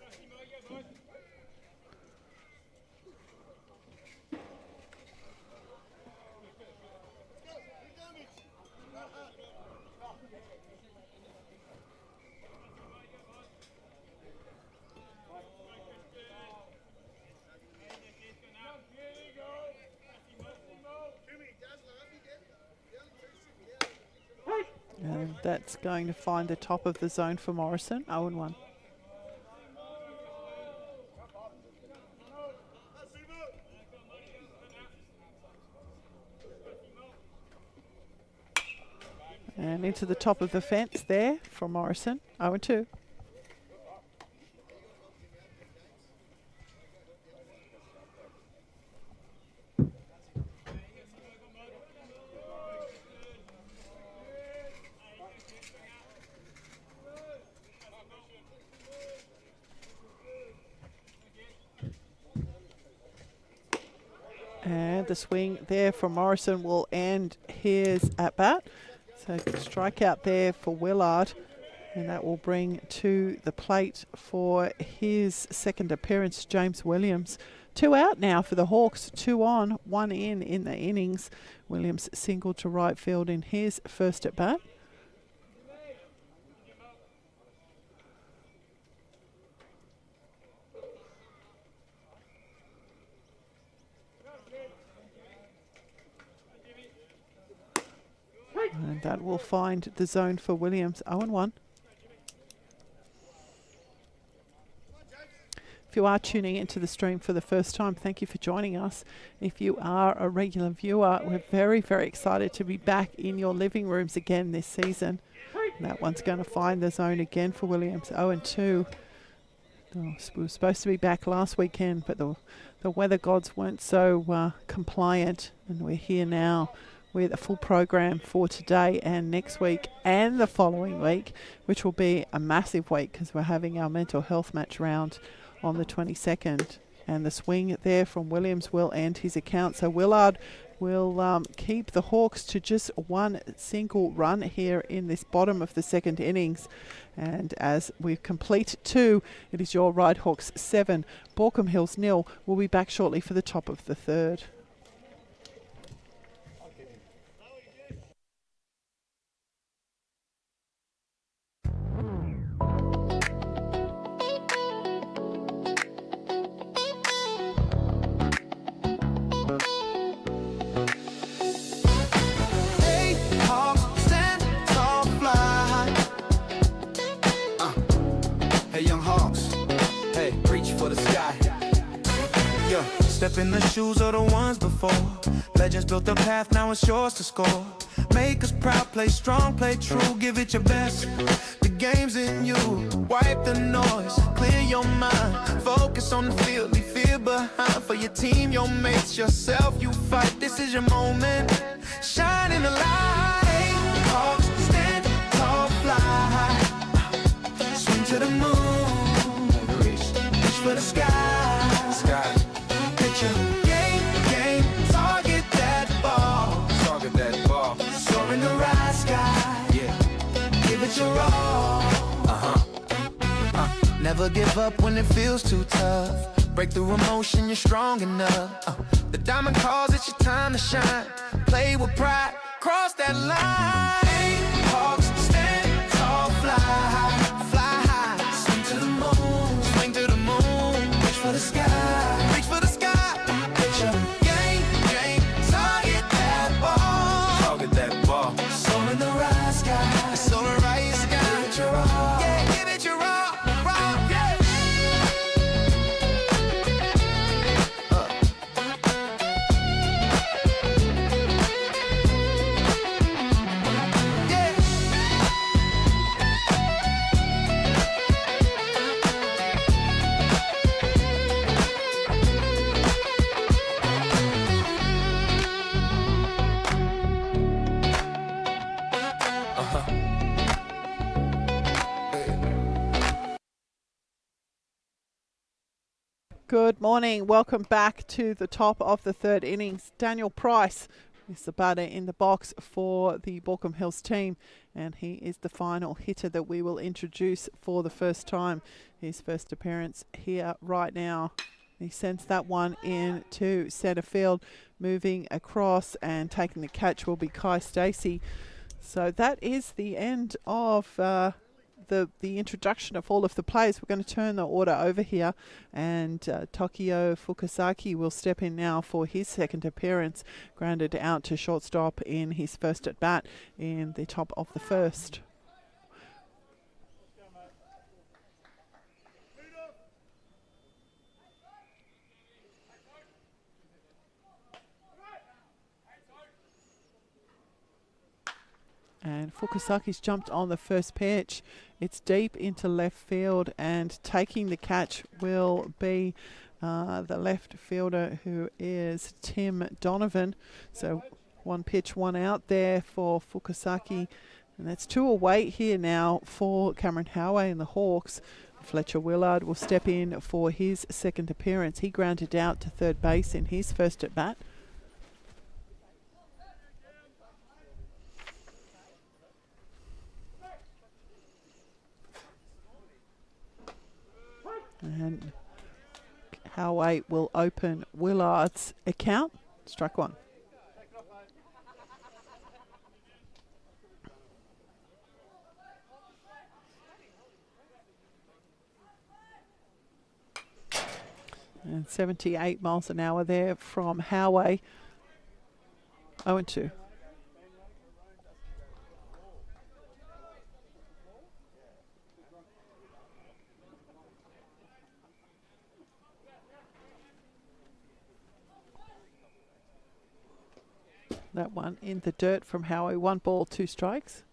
And that's going to find the top of the zone for Morrison. 0-1. And into the top of the fence there for Morrison. 0-2. And the swing there from Morrison will end his at-bat. So strikeout there for Willard. And that will bring to the plate for his second appearance, James Williams. 2 out now for the Hawks. 2 on, 1 in the innings. Williams singled to right field in his first at-bat. And that will find the zone for Williams. 0-1. If you are tuning into the stream for the first time, thank you for joining us. If you are a regular viewer, we're very, very excited to be back in your living rooms again this season. And that one's going to find the zone again for Williams. 0-2. Oh, we were supposed to be back last weekend, but the weather gods weren't so compliant, and we're here now with a full program for today and next week and the following week, which will be a massive week because we're having our mental health match round on the 22nd. And the swing there from Williams will end his account. So Willard will keep the Hawks to just 1 single run here in this bottom of the second innings. And as we complete 2, it is your Ryde Hawks 7, Baulko Hills 0. We'll be back shortly for the top of the third. Step Step in the shoes of the ones before. Legends built the path, now it's yours to score. Make us proud, play strong, play true, give it your best. The game's in you. Wipe the noise, clear your mind. Focus on the field, leave fear behind. For your team, your mates, yourself, you fight. This is your moment. Shine in the light. Hawks stand tall, fly high. Swing to the moon. Reach for the sky. Picture game, target that ball. Target that ball. Soar in the right sky. Yeah. Give it your all. Never give up when it feels too tough. Break through emotion, you're strong enough. The diamond calls, it's your time to shine. Play with pride, cross that line. Hawks stand tall, fly high, fly high. Swing to the moon, swing to the moon. Reach for the sky, reach for the sky. Picture game, target that ball. Target that ball. Soar in the right sky, soar in the right sky. Give it your all, yeah, give it your all. Good morning. Welcome back to the top of the third innings. Daniel Price is the batter in the box for the Baulko Hills team, and he is the final hitter that we will introduce for the first time. His first appearance here right now. He sends that one in to centre field. Moving across and taking the catch will be Kai Stacey. So that is the end of the introduction of all of the players. We're going to turn the order over here, and Tokio Fukusaki will step in now for his second appearance, grounded out to shortstop in his first at bat in the top of the first. And Fukusaki's jumped on the first pitch. It's deep into left field, and taking the catch will be the left fielder, who is Tim Donovan. So one pitch, one out there for Fukusaki. And that's two away here now for Cameron Howey and the Hawks. Fletcher Willard will step in for his second appearance. He grounded out to third base in his first at bat. And Howey will open Willard's account. Strike one. And 78 miles an hour there from Howey. 0-2. That one in the dirt from Howey. 1 ball, 2 strikes.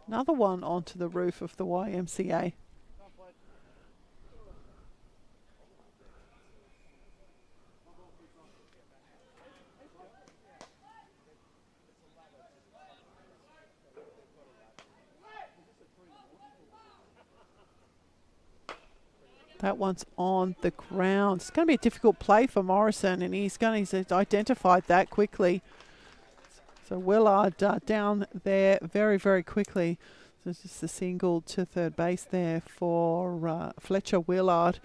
Another one onto the roof of the YMCA. That one's on the ground. It's going to be a difficult play for Morrison, and he's identified that quickly. So Willard down there very, very quickly. So it's just a single to third base there for Fletcher Willard.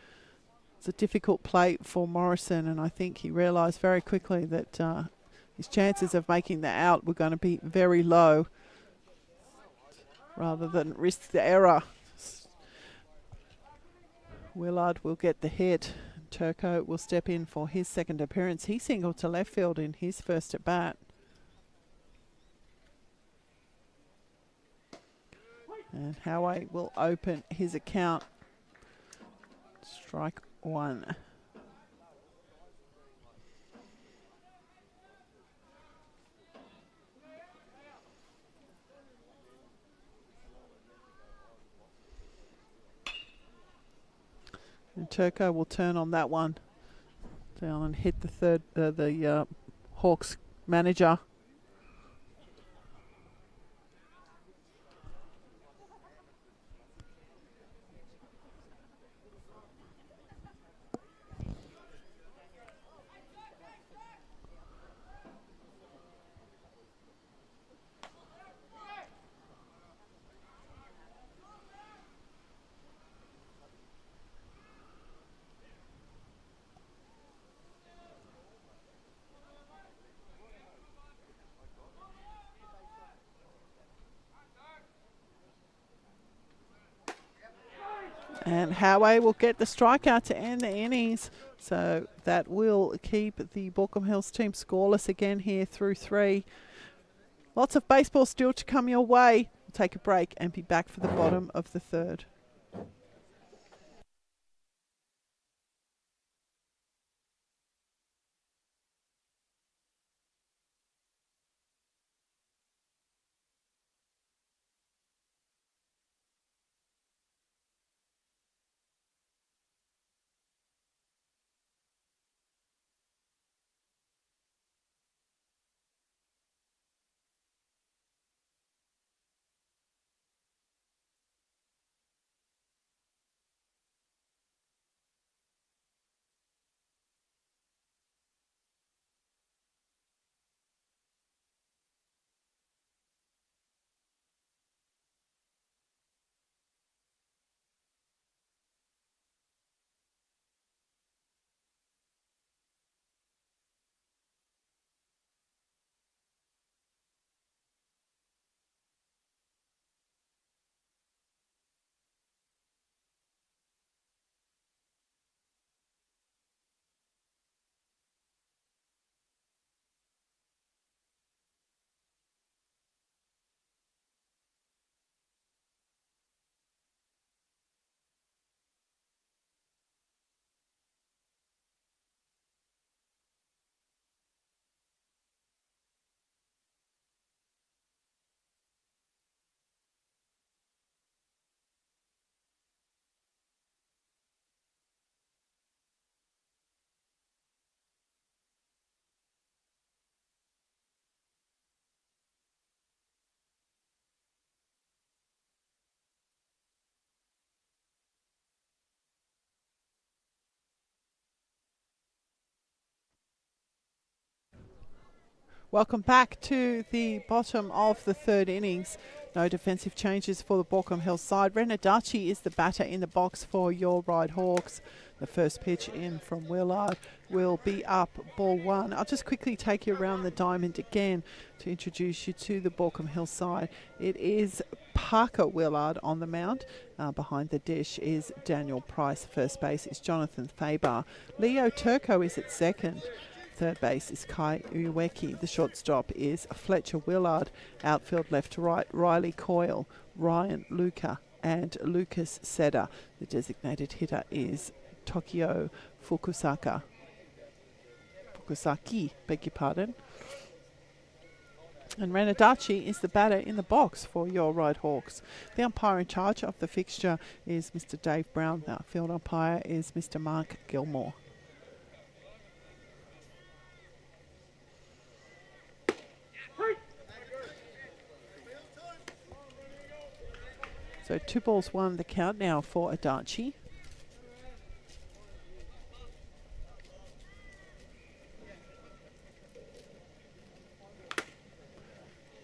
It's a difficult play for Morrison, and I think he realised very quickly that his chances of making the out were going to be very low rather than risk the error. Willard will get the hit. Turco will step in for his second appearance. He singled to left field in his first at bat. And Howe will open his account. Strike one. And Turco will turn on that one down and hit the Hawks manager. And Howe will get the strikeout to end the innings. So that will keep the Baulko Hills team scoreless again here through 3. Lots of baseball still to come your way. We'll take a break and be back for the bottom of the 3rd. Welcome back to the bottom of the 3rd innings. No defensive changes for the Baulko Hills side. Renadachi is the batter in the box for your Ryde Hawks. The first pitch in from Willard will be up, ball 1. I'll just quickly take you around the diamond again to introduce you to the Baulko Hills side. It is Parker Willard on the mound. Behind the dish is Daniel Price. First base is Jonathan Faber. Leo Turco is at second. Third base is Kai Uweki. The shortstop is Fletcher Willard. Outfield left to right, Riley Coyle, Ryan Luca, and Lucas Seda. The designated hitter is Tokyo Fukusaki, beg your pardon. And Renadachi is the batter in the box for your Ryde Hawks. The umpire in charge of the fixture is Mr. Dave Brown. The field umpire is Mr. Mark Gilmore. So 2 balls, 1 the count now for Adachi.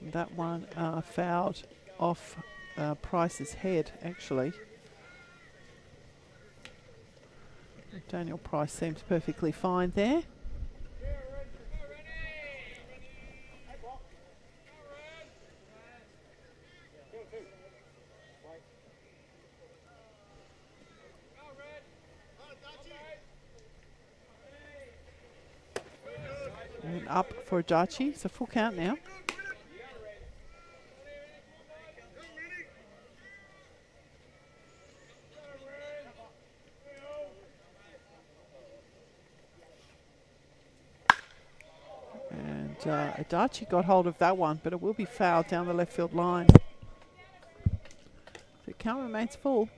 That one fouled off Price's head, actually. Daniel Price seems perfectly fine there. And up for Adachi. It's a full count now. And Adachi got hold of that one, but it will be fouled down the left field line. The count remains full.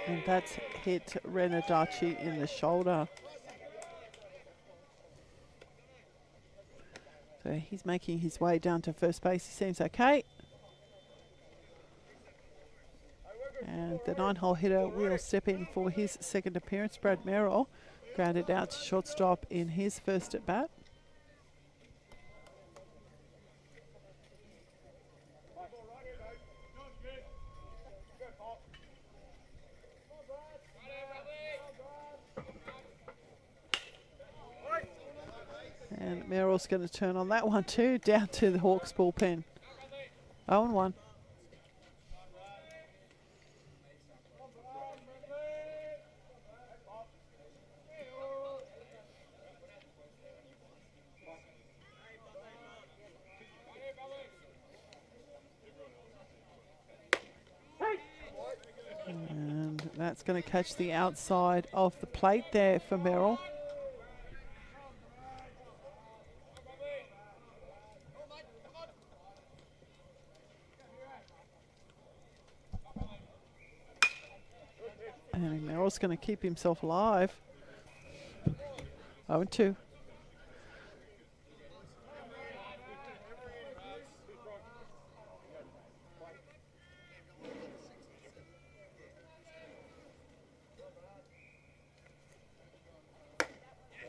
And that's hit Ren Adachi in the shoulder. So he's making his way down to first base. He seems okay. And the 9-hole hitter will step in for his second appearance. Brad Merrill grounded out to shortstop in his first at bat. And Merrill's going to turn on that one too, down to the Hawks bullpen. 0-1. And that's going to catch the outside of the plate there for Merrill. And Merrill's going to keep himself alive. 0-2.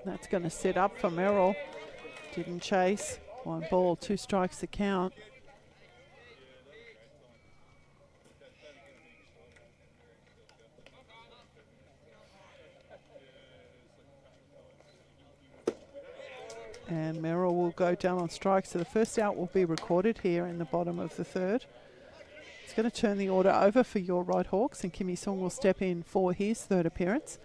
That's going to set up for Merrill. Didn't chase. 1 ball, 2 strikes to count. And Merrill will go down on strikes. So the first out will be recorded here in the bottom of the third. It's going to turn the order over for your Ryde Hawks, and Kimmy Sung will step in for his third appearance.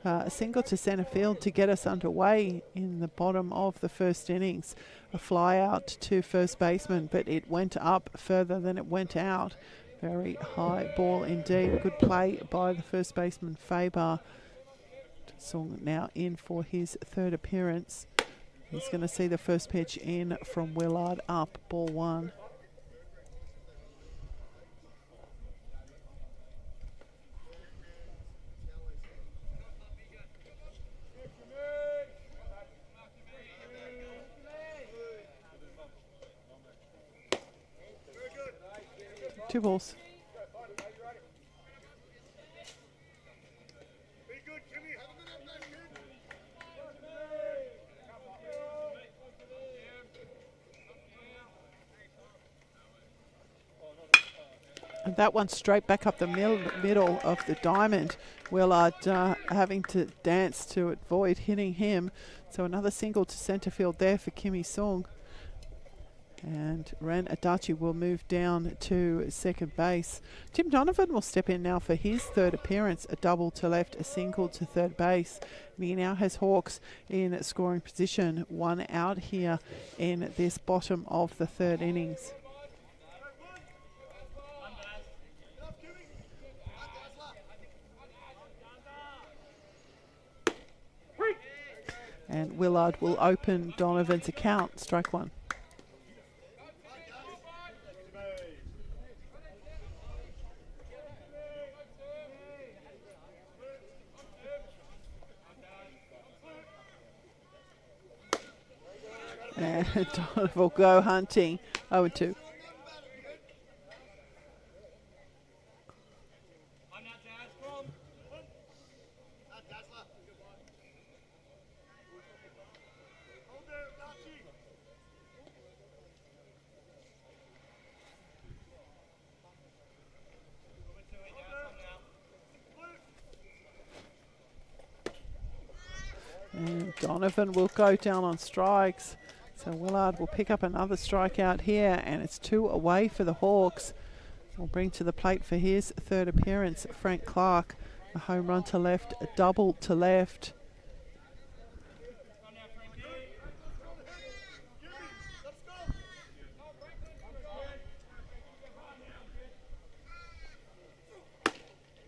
A single to centre field to get us underway in the bottom of the first innings. A fly out to first baseman, but it went up further than it went out. Very high ball indeed. Good play by the first baseman, Faber. Sung now in for his third appearance. He's going to see the first pitch in from Willard, up, ball 1. Two balls. And that one straight back up the middle of the diamond. Willard having to dance to avoid hitting him. So another single to centre field there for Kimmy Sung. And Ren Adachi will move down to second base. Tim Donovan will step in now for his third appearance. A double to left, a single to third base. And he now has Hawks in scoring position. 1 out here in this bottom of the third innings. And Willard will open Donovan's account. Strike 1. And Donovan will go hunting. 0-2. And Donovan will go down on strikes. So Willard will pick up another strikeout here, and it's 2 away for the Hawks. Will bring to the plate for his third appearance, Frank Clark. A home run to left, a double to left.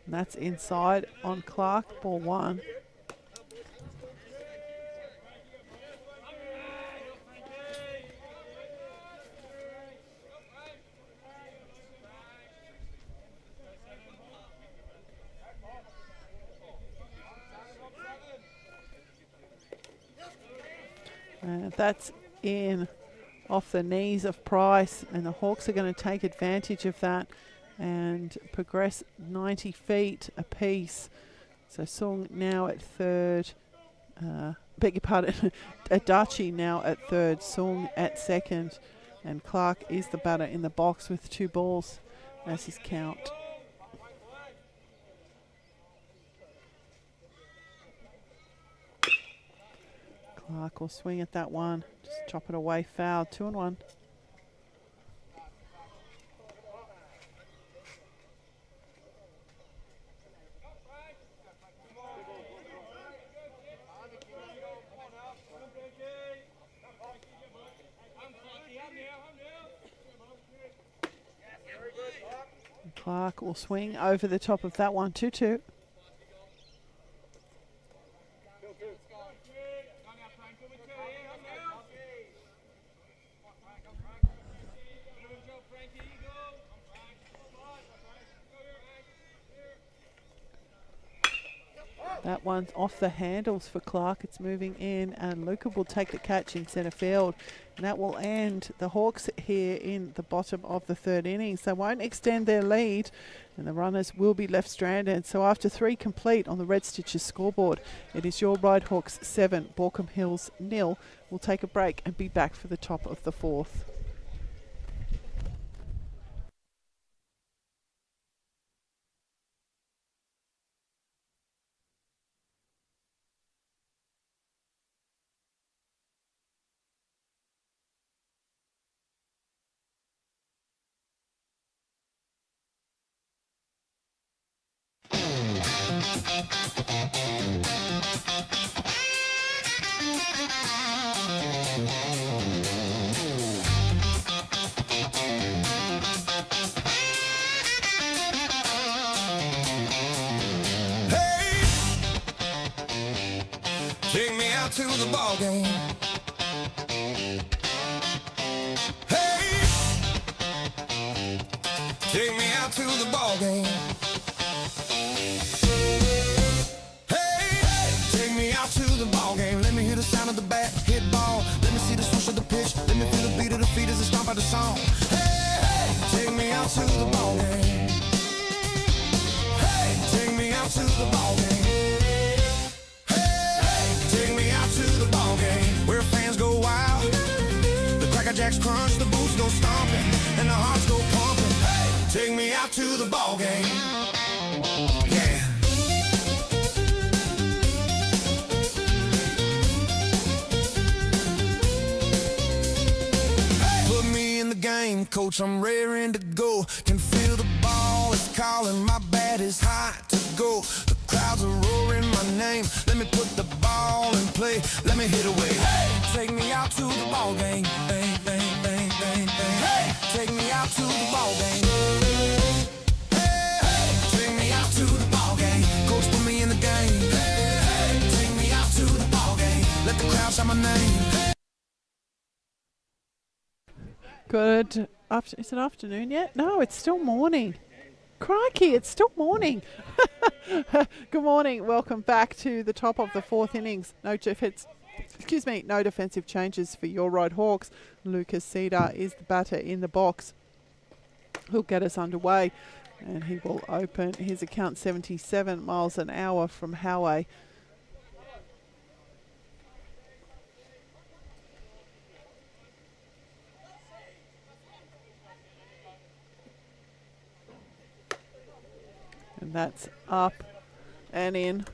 And that's inside on Clark, ball 1. That's in off the knees of Price, and the Hawks are going to take advantage of that and progress 90 feet apiece. So Sung now at third, beg your pardon, Adachi now at third, Sung at second, and Clark is the batter in the box with 2 balls as his count. Clark will swing at that one, just chop it away, foul, 2-1. Clark will swing over the top of that one, 2-2. That one's off the handles for Clark. It's moving in, and Luca will take the catch in centre field. And that will end the Hawks here in the bottom of the third innings. They won't extend their lead, and the runners will be left stranded. So after 3 complete on the Red Stitches scoreboard, it is your Ryde Hawks 7, Baulko Hills 0. We'll take a break and be back for the top of the 4th. Take me out to the ball game. Hey, take me out to the ball game. Hey, take me out to the ball game. Let me hear the sound of the bat, hit ball. Let me see the swoosh of the pitch. Let me feel the beat of the feet as it stomp out the song. Hey, take me out to the ball game. Hey, take me out to the ball game. Where fans go wild, the Cracker Jacks crunch, the boots go stomping, and the hearts go pumping. Hey, take me out to the ball game. Yeah. Hey, put me in the game, coach, I'm raring to go. Can feel the ball is calling, my bat is hot to go. The crowds are roaring my name. Let me put the ball in play. Let me hit away. Hey, take me out to the ball game. Bang, bang, bang, bang, bang. Hey, take me out to the ball game. Hey, hey, take me out to the ball game. Coach, put me in the game. Hey, hey, take me out to the ball game. Let the crowd shout my name. Hey. Good. Is it afternoon yet? No, it's still morning. Crikey, it's still morning. Good morning. Welcome back to the top of the 4th innings. No defensive changes for your Ryde Hawks. Lucas Cedar is the batter in the box. He'll get us underway, and he will open his account 77 miles an hour from Howay. And that's up and in.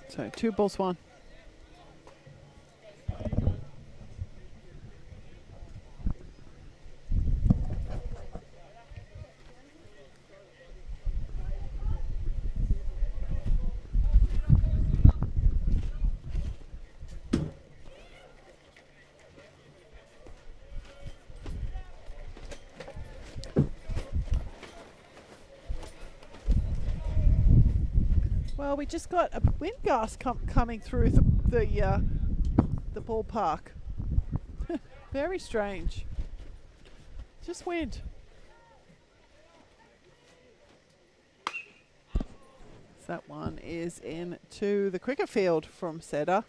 So 2-1. Well, we just got a wind gust coming through the ballpark. Very strange. Just wind. So that one is into the cricket field from Setter.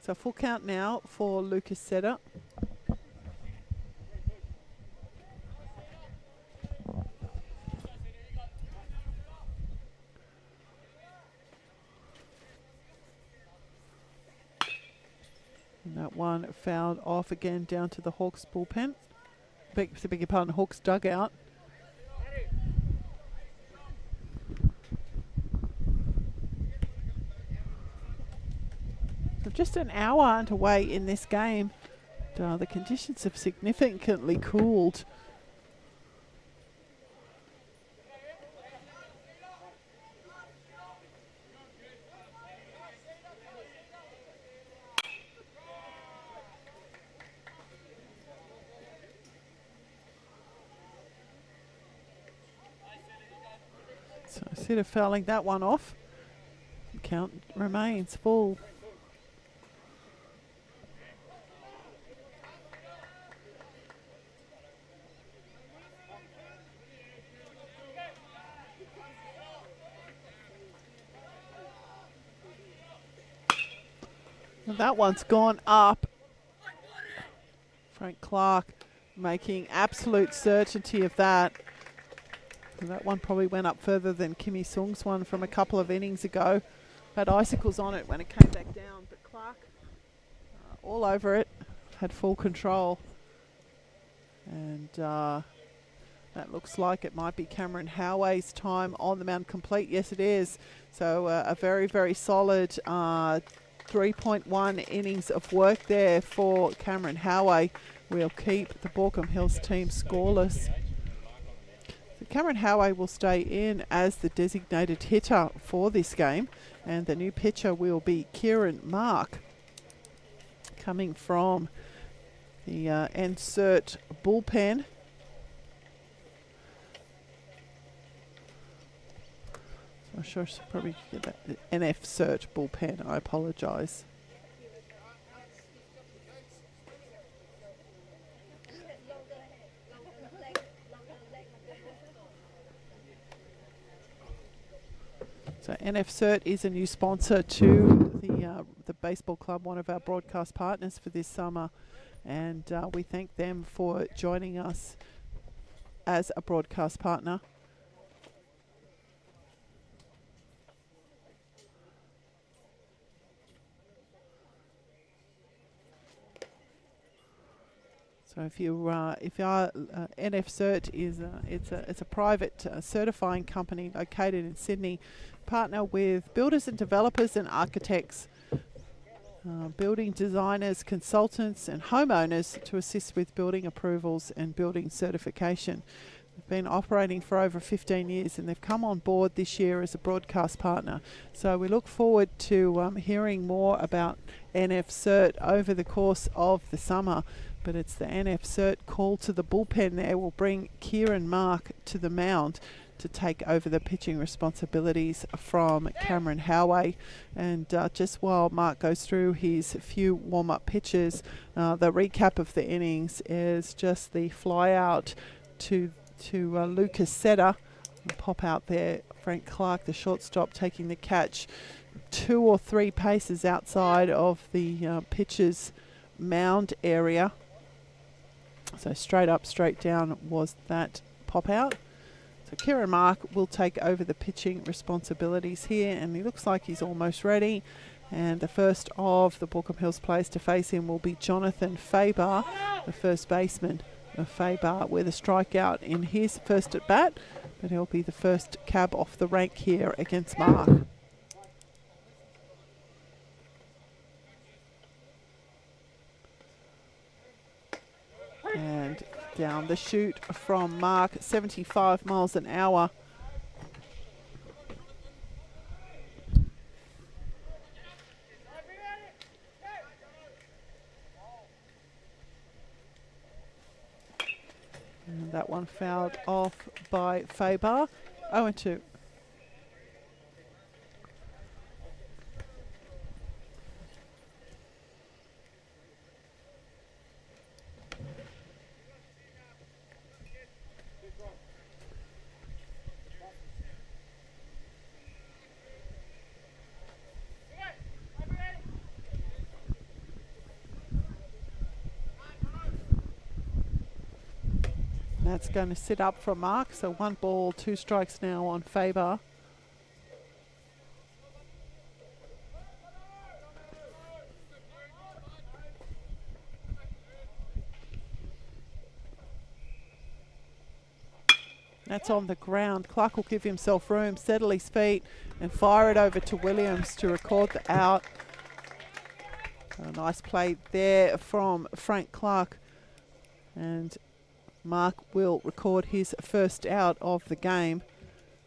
So full count now for Lucas Setter. That one fouled off again down to the Hawks bullpen. Beg your pardon, Hawks dugout. So just an hour underway in this game. The conditions have significantly cooled. So instead of fouling that one off, count remains full. And that one's gone up. Frank Clark making absolute certainty of that. And that one probably went up further than Kimmy Sung's one from a couple of innings ago. Had icicles on it when it came back down, but Clark all over it, had full control. And that looks like it might be Cameron Howay's time on the mound complete. Yes, it is. So a very, very solid 3.1 innings of work there for Cameron Howay. We'll keep the Baulkham Hills team scoreless. Cameron Howay will stay in as the designated hitter for this game, and the new pitcher will be Kieran Mark, coming from the NSW bullpen. So I'm sure I should probably get that the NSW bullpen. I apologise. So NSW is a new sponsor to the baseball club, one of our broadcast partners for this summer, and we thank them for joining us as a broadcast partner. So if you NSW is it's a private certifying company located in Sydney, partner with builders and developers and architects, building designers, consultants and homeowners to assist with building approvals and building certification. They've been operating for over 15 years and they've come on board this year as a broadcast partner. So we look forward to hearing more about NSW over the course of the summer. But it's the NSW call to the bullpen there will bring Kieran Mark to the mound to take over the pitching responsibilities from Cameron Howay. And just while Mark goes through his few warm-up pitches, the recap of the innings is just the fly out to Lucas Setter. Pop out there, Frank Clark, the shortstop, taking the catch 2 or 3 paces outside of the pitcher's mound area. So straight up, straight down was that pop out. So Kieran Mark will take over the pitching responsibilities here, and he looks like he's almost ready. And the first of the Baulkham Hills players to face him will be Jonathan Faber, the first baseman of Faber, with a strikeout in his first at bat. But he'll be the first cab off the rank here against Mark. And down the chute from Mark, 75 miles an hour. And that one fouled off by Faber. 0-2. That's going to sit up from Mark, so 1 ball, 2 strikes now on Faber. That's on the ground. Clark will give himself room, settle his feet, and fire it over to Williams to record the out. A nice play there from Frank Clark. And Mark will record his first out of the game.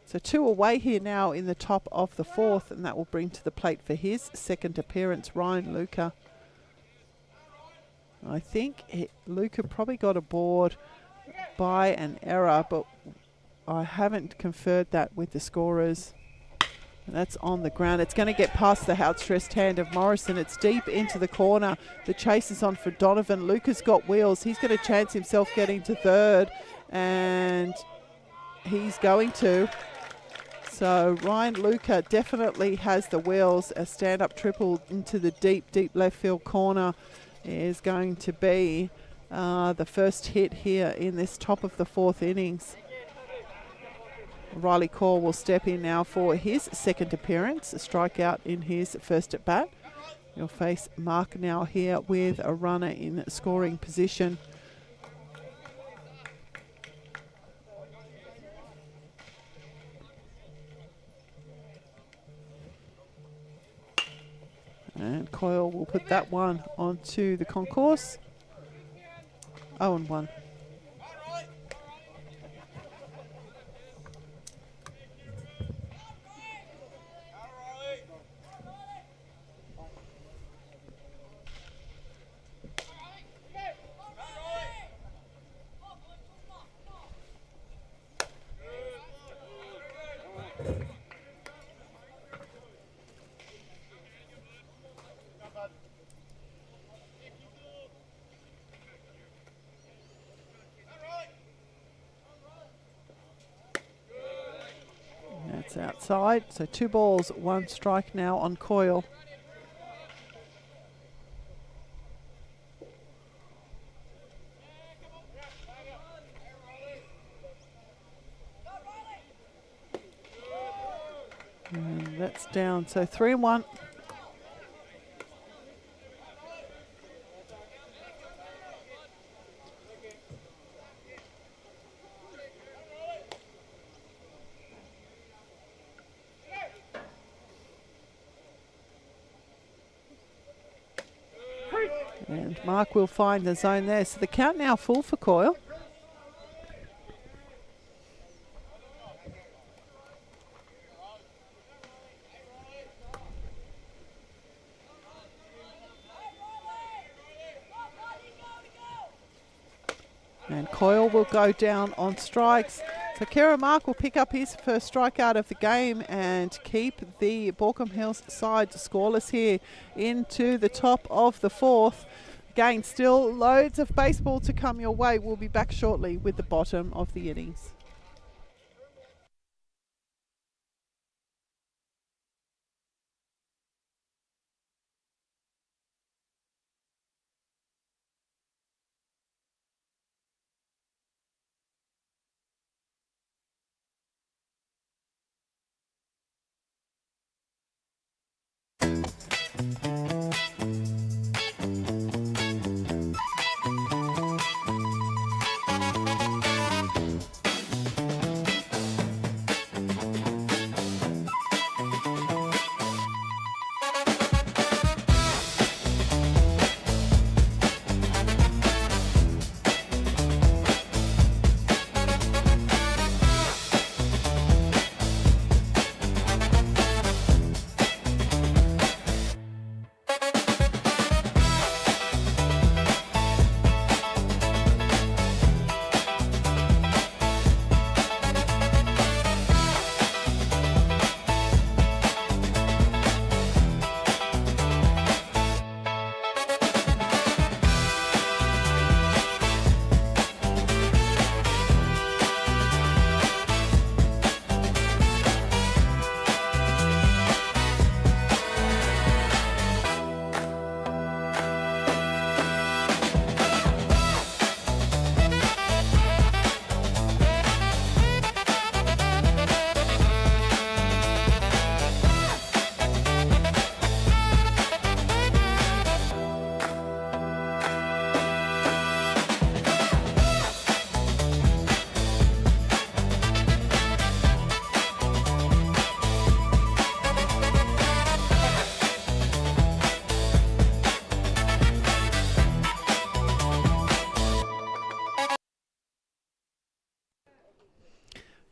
So 2 away here now in the top of the 4th, and that will bring to the plate for his second appearance, Ryan Luca. I think Luca probably got aboard by an error, but I haven't conferred that with the scorers. And that's on the ground. It's going to get past the outstretched hand of Morrison. It's deep into the corner. The chase is on for Donovan. Luca's got wheels. He's going to chance himself getting to third, and he's going to. So Ryan Luca definitely has the wheels. A stand-up triple into the deep, deep left field corner is going to be the first hit here in this top of the 4th innings. Riley Call will step in now for his second appearance, a strikeout in his first at bat. You'll face Mark now here with a runner in scoring position. And Coyle will put that one onto the concourse. 0-1. That's outside, so 2 balls, 1 strike now on Coyle. And that's down, so 3-1. And Mark will find the zone there. So the count now full for Coyle. And Coyle will go down on strikes. So Kara Mark will pick up his first strikeout of the game and keep the Baulkham Hills side scoreless here into the top of the 4th. Again, still loads of baseball to come your way. We'll be back shortly with the bottom of the innings.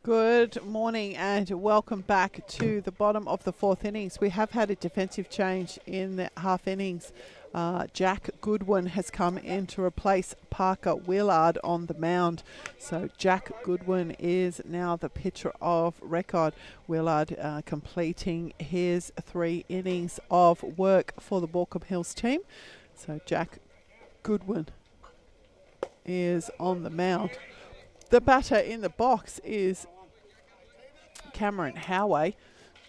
Good morning and welcome back to the bottom of the fourth innings. We have had a defensive change in the half innings. Jack Goodwin has come in to replace Parker Willard on the mound. So Jack Goodwin is now the pitcher of record. Willard completing his 3 innings of work for the Baulko Hills team. So Jack Goodwin is on the mound. The batter in the box is Cameron Howey,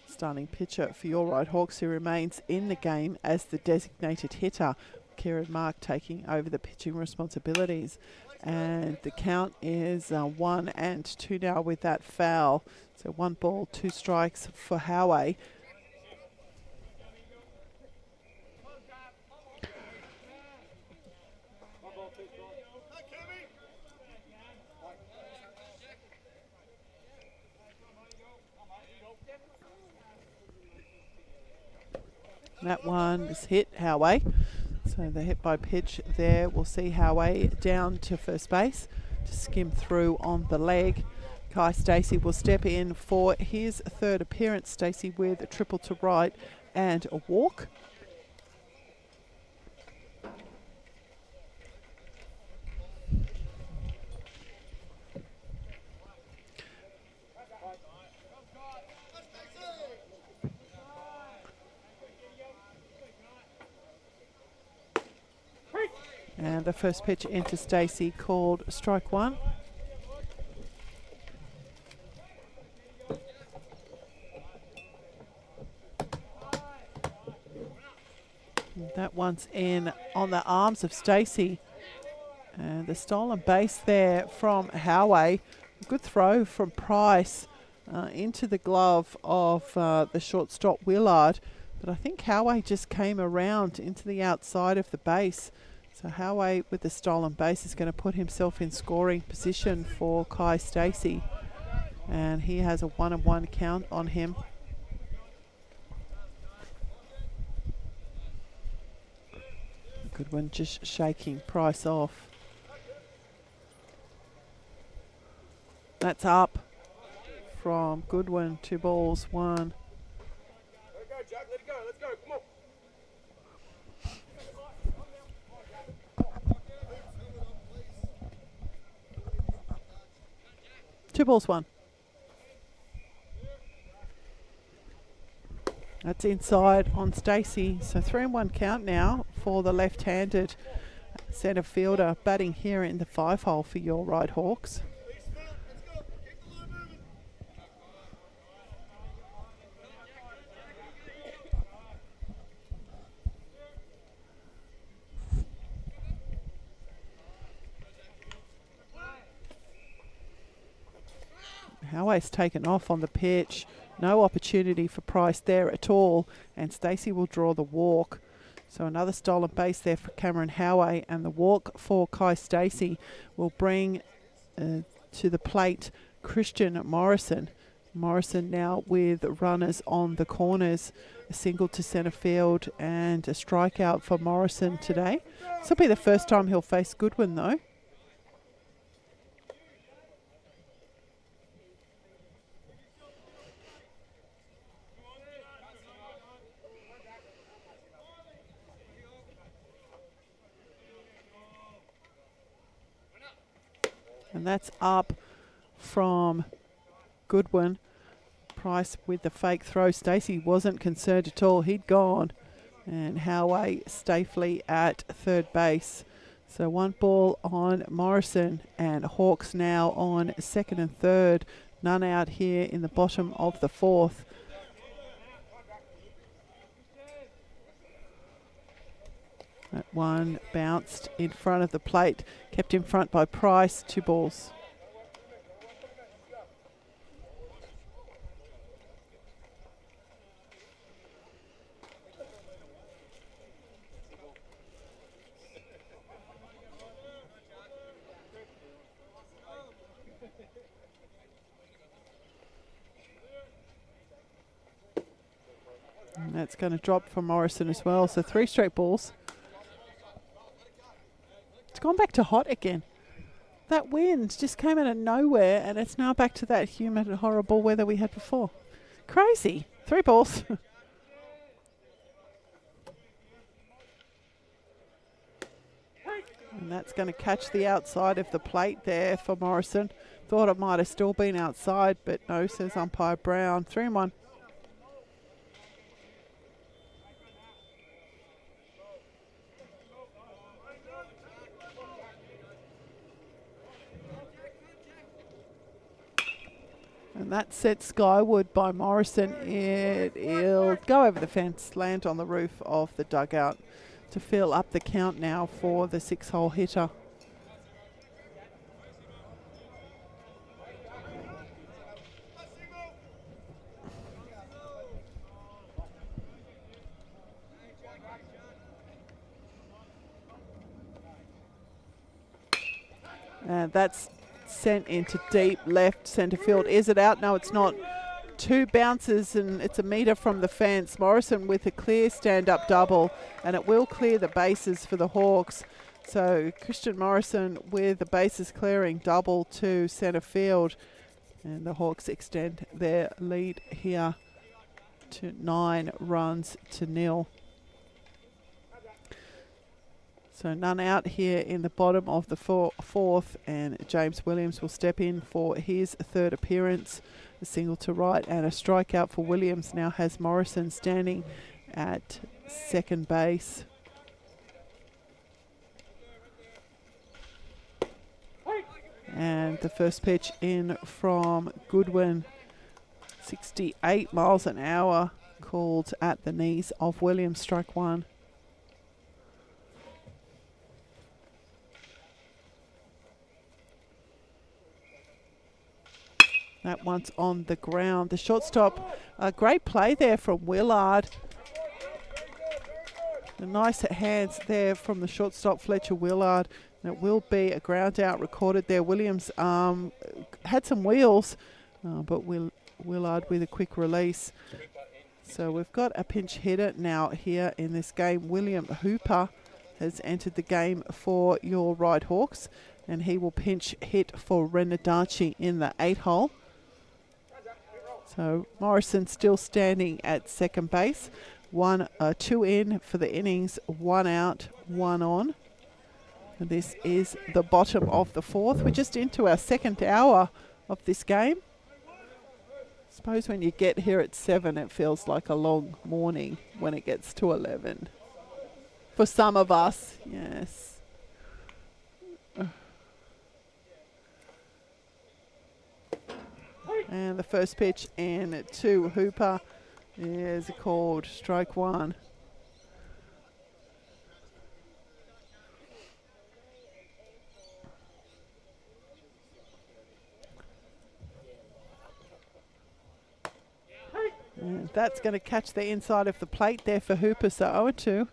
starting pitcher for your Ryde Hawks, who remains in the game as the designated hitter. Kieran Mark taking over the pitching responsibilities. And the count is 1-2 now with that foul. So 1 ball, 2 strikes for Howey. That one is hit Howey. So the hit by pitch there, we'll see Howey down to first base to skim through on the leg. Kai Stacey will step in for his 3rd appearance. Stacey with a triple to right and a walk. And the first pitch into Stacey called strike 1. That one's in on the arms of Stacey. And the stolen base there from Howey. Good throw from Price into the glove of the shortstop Willard. But I think Howey just came around into the outside of the base. So Howey with the stolen base is going to put himself in scoring position for Kai Stacey. And he has a 1-1 count on him. Goodwin just shaking Price off. That's up from Goodwin. 2 balls, 1. Let it go, Jack. Let it go. Let's go. Come on. 2 balls, 1. That's inside on Stacey. So 3-1 count now for the left-handed centre fielder batting here in the 5 hole for your Ryde Hawks. Howey's taken off on the pitch. No opportunity for Price there at all. And Stacey will draw the walk. So another stolen base there for Cameron Howey. And the walk for Kai Stacey will bring to the plate Christian Morrison. Morrison now with runners on the corners. A single to centre field and a strikeout for Morrison today. This will be the first time he'll face Goodwin though. And that's up from Goodwin. Price with the fake throw. Stacey wasn't concerned at all. He'd gone. And Howey safely at 3rd base. So 1 ball on Morrison. And Hawks now on 2nd and 3rd. None out here in the bottom of the 4th. That one bounced in front of the plate, kept in front by Price, 2 balls. And that's going to drop for Morrison as well, so 3 straight balls. It's gone back to hot again. That wind just came out of nowhere, and it's now back to that humid, horrible weather we had before. Crazy. 3 balls. And that's going to catch the outside of the plate there for Morrison. Thought it might have still been outside, but no, says umpire Brown. 3-1. And that set skyward by Morrison. It'll go over the fence, land on the roof of the dugout to fill up the count now for the 6-hole hitter. And that's sent into deep left centre field. Is it out? No, it's not. 2 bounces and it's a metre from the fence. Morrison with a clear stand-up double, and it will clear the bases for the Hawks. So Christian Morrison with the bases clearing double to centre field, and the Hawks extend their lead here to 9 runs to 0. So none out here in the bottom of the fourth, and James Williams will step in for his 3rd appearance. A single to right and a strikeout for Williams now has Morrison standing at second base. And the first pitch in from Goodwin, 68 miles an hour, called at the knees of Williams, strike 1. That one's on the ground. The shortstop, a great play there from Willard. The nice hands there from the shortstop, Fletcher Willard. And it will be a ground out recorded there. Williams had some wheels, but Willard with a quick release. So we've got a pinch hitter now here in this game. William Hooper has entered the game for your Ryde Hawks, and he will pinch hit for Renadachi in the 8-hole. So Morrison still standing at second base. 2 in for the innings, 1 out, 1 on. And this is the bottom of the 4th. We're just into our 2nd hour of this game. I suppose when you get here at 7, it feels like a long morning when it gets to 11. For some of us, yes. And the first pitch in to Hooper is called strike 1. And that's going to catch the inside of the plate there for Hooper, so 0-2.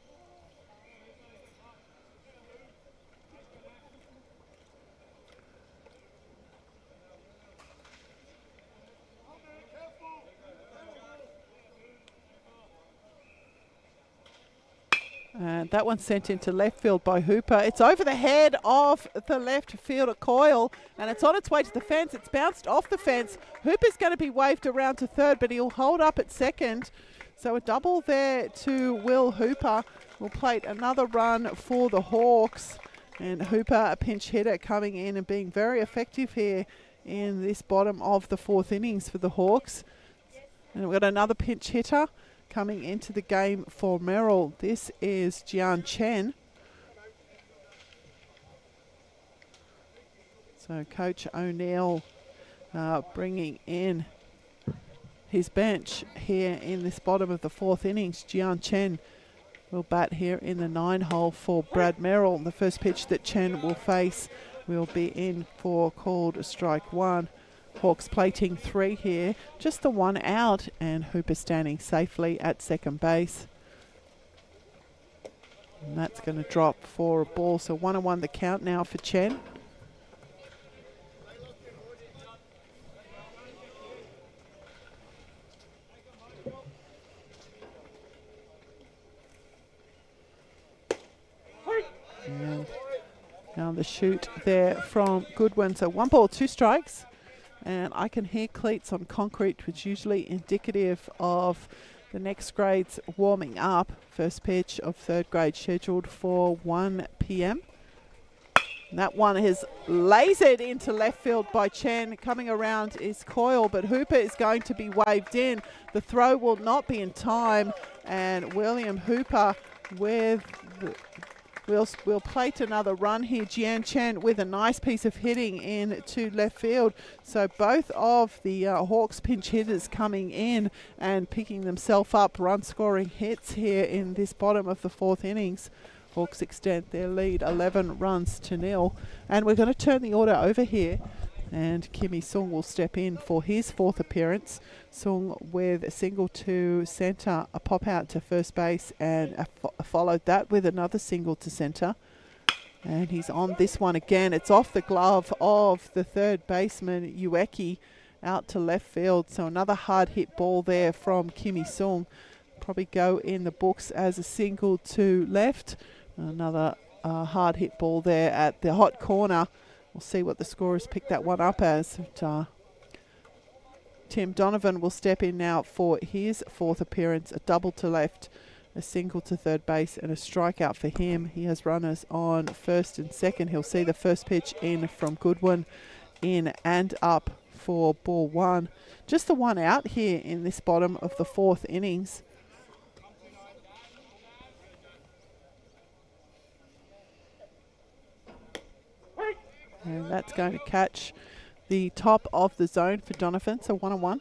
And that one's sent into left field by Hooper. It's over the head of the left fielder Coyle, and it's on its way to the fence. It's bounced off the fence. Hooper's going to be waved around to third, but he'll hold up at second. So a double there to Will Hooper will plate another run for the Hawks. And Hooper, a pinch hitter, coming in and being very effective here in this bottom of the 4th innings for the Hawks. And we've got another pinch hitter coming into the game for Merrill. This is Jian Chen. So Coach O'Neill bringing in his bench here in this bottom of the 4th innings. Jian Chen will bat here in the 9-hole for Brad Merrill. The first pitch that Chen will face will be in for called strike 1. Hawks plating 3 here, just the 1 out, and Hooper standing safely at second base. And that's going to drop for a ball, so 1-1 the count now for Chen. And now the shoot there from Goodwin. So 1 ball, 2 strikes. And I can hear cleats on concrete, which is usually indicative of the next grade's warming up. First pitch of 3rd grade scheduled for 1 p.m. That one is lasered into left field by Chen. Coming around is Coyle, but Hooper is going to be waved in. The throw will not be in time, and William Hooper with will plate another run here. Jian Chen with a nice piece of hitting in to left field. So both of the Hawks pinch hitters coming in and picking themselves up run scoring hits here in this bottom of the 4th innings. Hawks extend their lead 11 runs to 0. And we're going to turn the order over here. And Kimmy Sung will step in for his 4th appearance. Sung with a single to centre, a pop out to first base, and followed that with another single to centre. And he's on this one again. It's off the glove of the 3rd baseman, Ueki, out to left field. So another hard hit ball there from Kimmy Sung. Probably go in the books as a single to left. Another hard hit ball there at the hot corner. We'll see what the scorers pick that one up as. But, Tim Donovan will step in now for his 4th appearance. A double to left, a single to 3rd base, and a strikeout for him. He has runners on 1st and 2nd. He'll see the first pitch in from Goodwin, in and up for ball 1. Just the one out here in this bottom of the 4th innings. And that's going to catch the top of the zone for Donovan, so 1-1.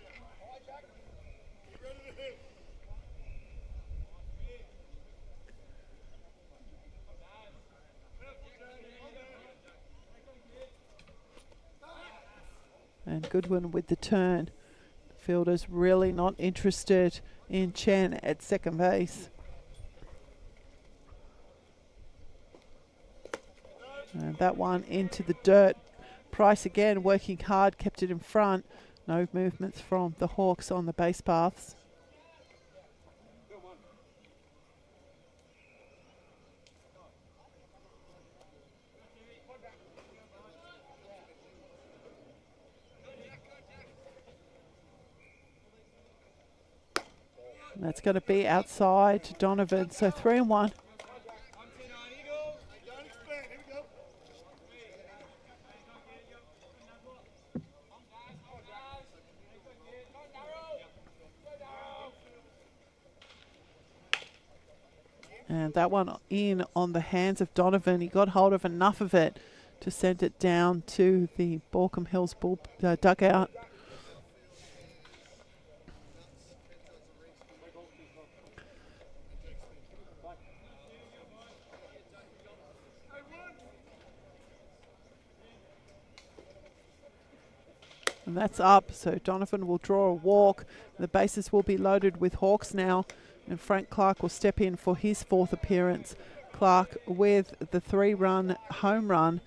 And Goodwin with the turn. Fielders really not interested in Chen at 2nd base. And that one into the dirt. Price again working hard, kept it in front. No movements from the Hawks on the base paths. And that's going to be outside to Donovan, so 3-1. And that one in on the hands of Donovan. He got hold of enough of it to send it down to the Baulkham Hills dugout. And that's up, so Donovan will draw a walk. The bases will be loaded with Hawks now. And Frank Clark will step in for his 4th appearance. Clark with the 3-run home run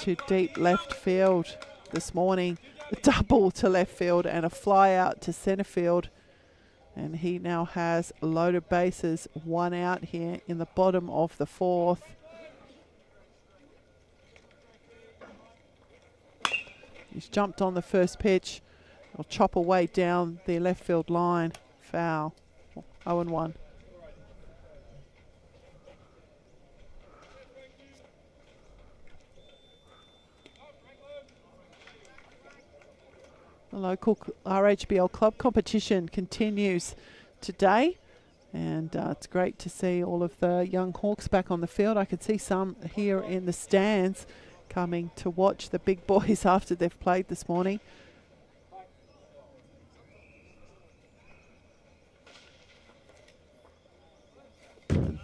to deep left field this morning. A double to left field and a fly out to centre field. And he now has loaded bases, 1 out here in the bottom of the 4th. He's jumped on the first pitch. He'll chop away down the left field line. Foul. 0-1. The local RHBL club competition continues today, and it's great to see all of the young Hawks back on the field. I can see some here in the stands coming to watch the big boys after they've played this morning.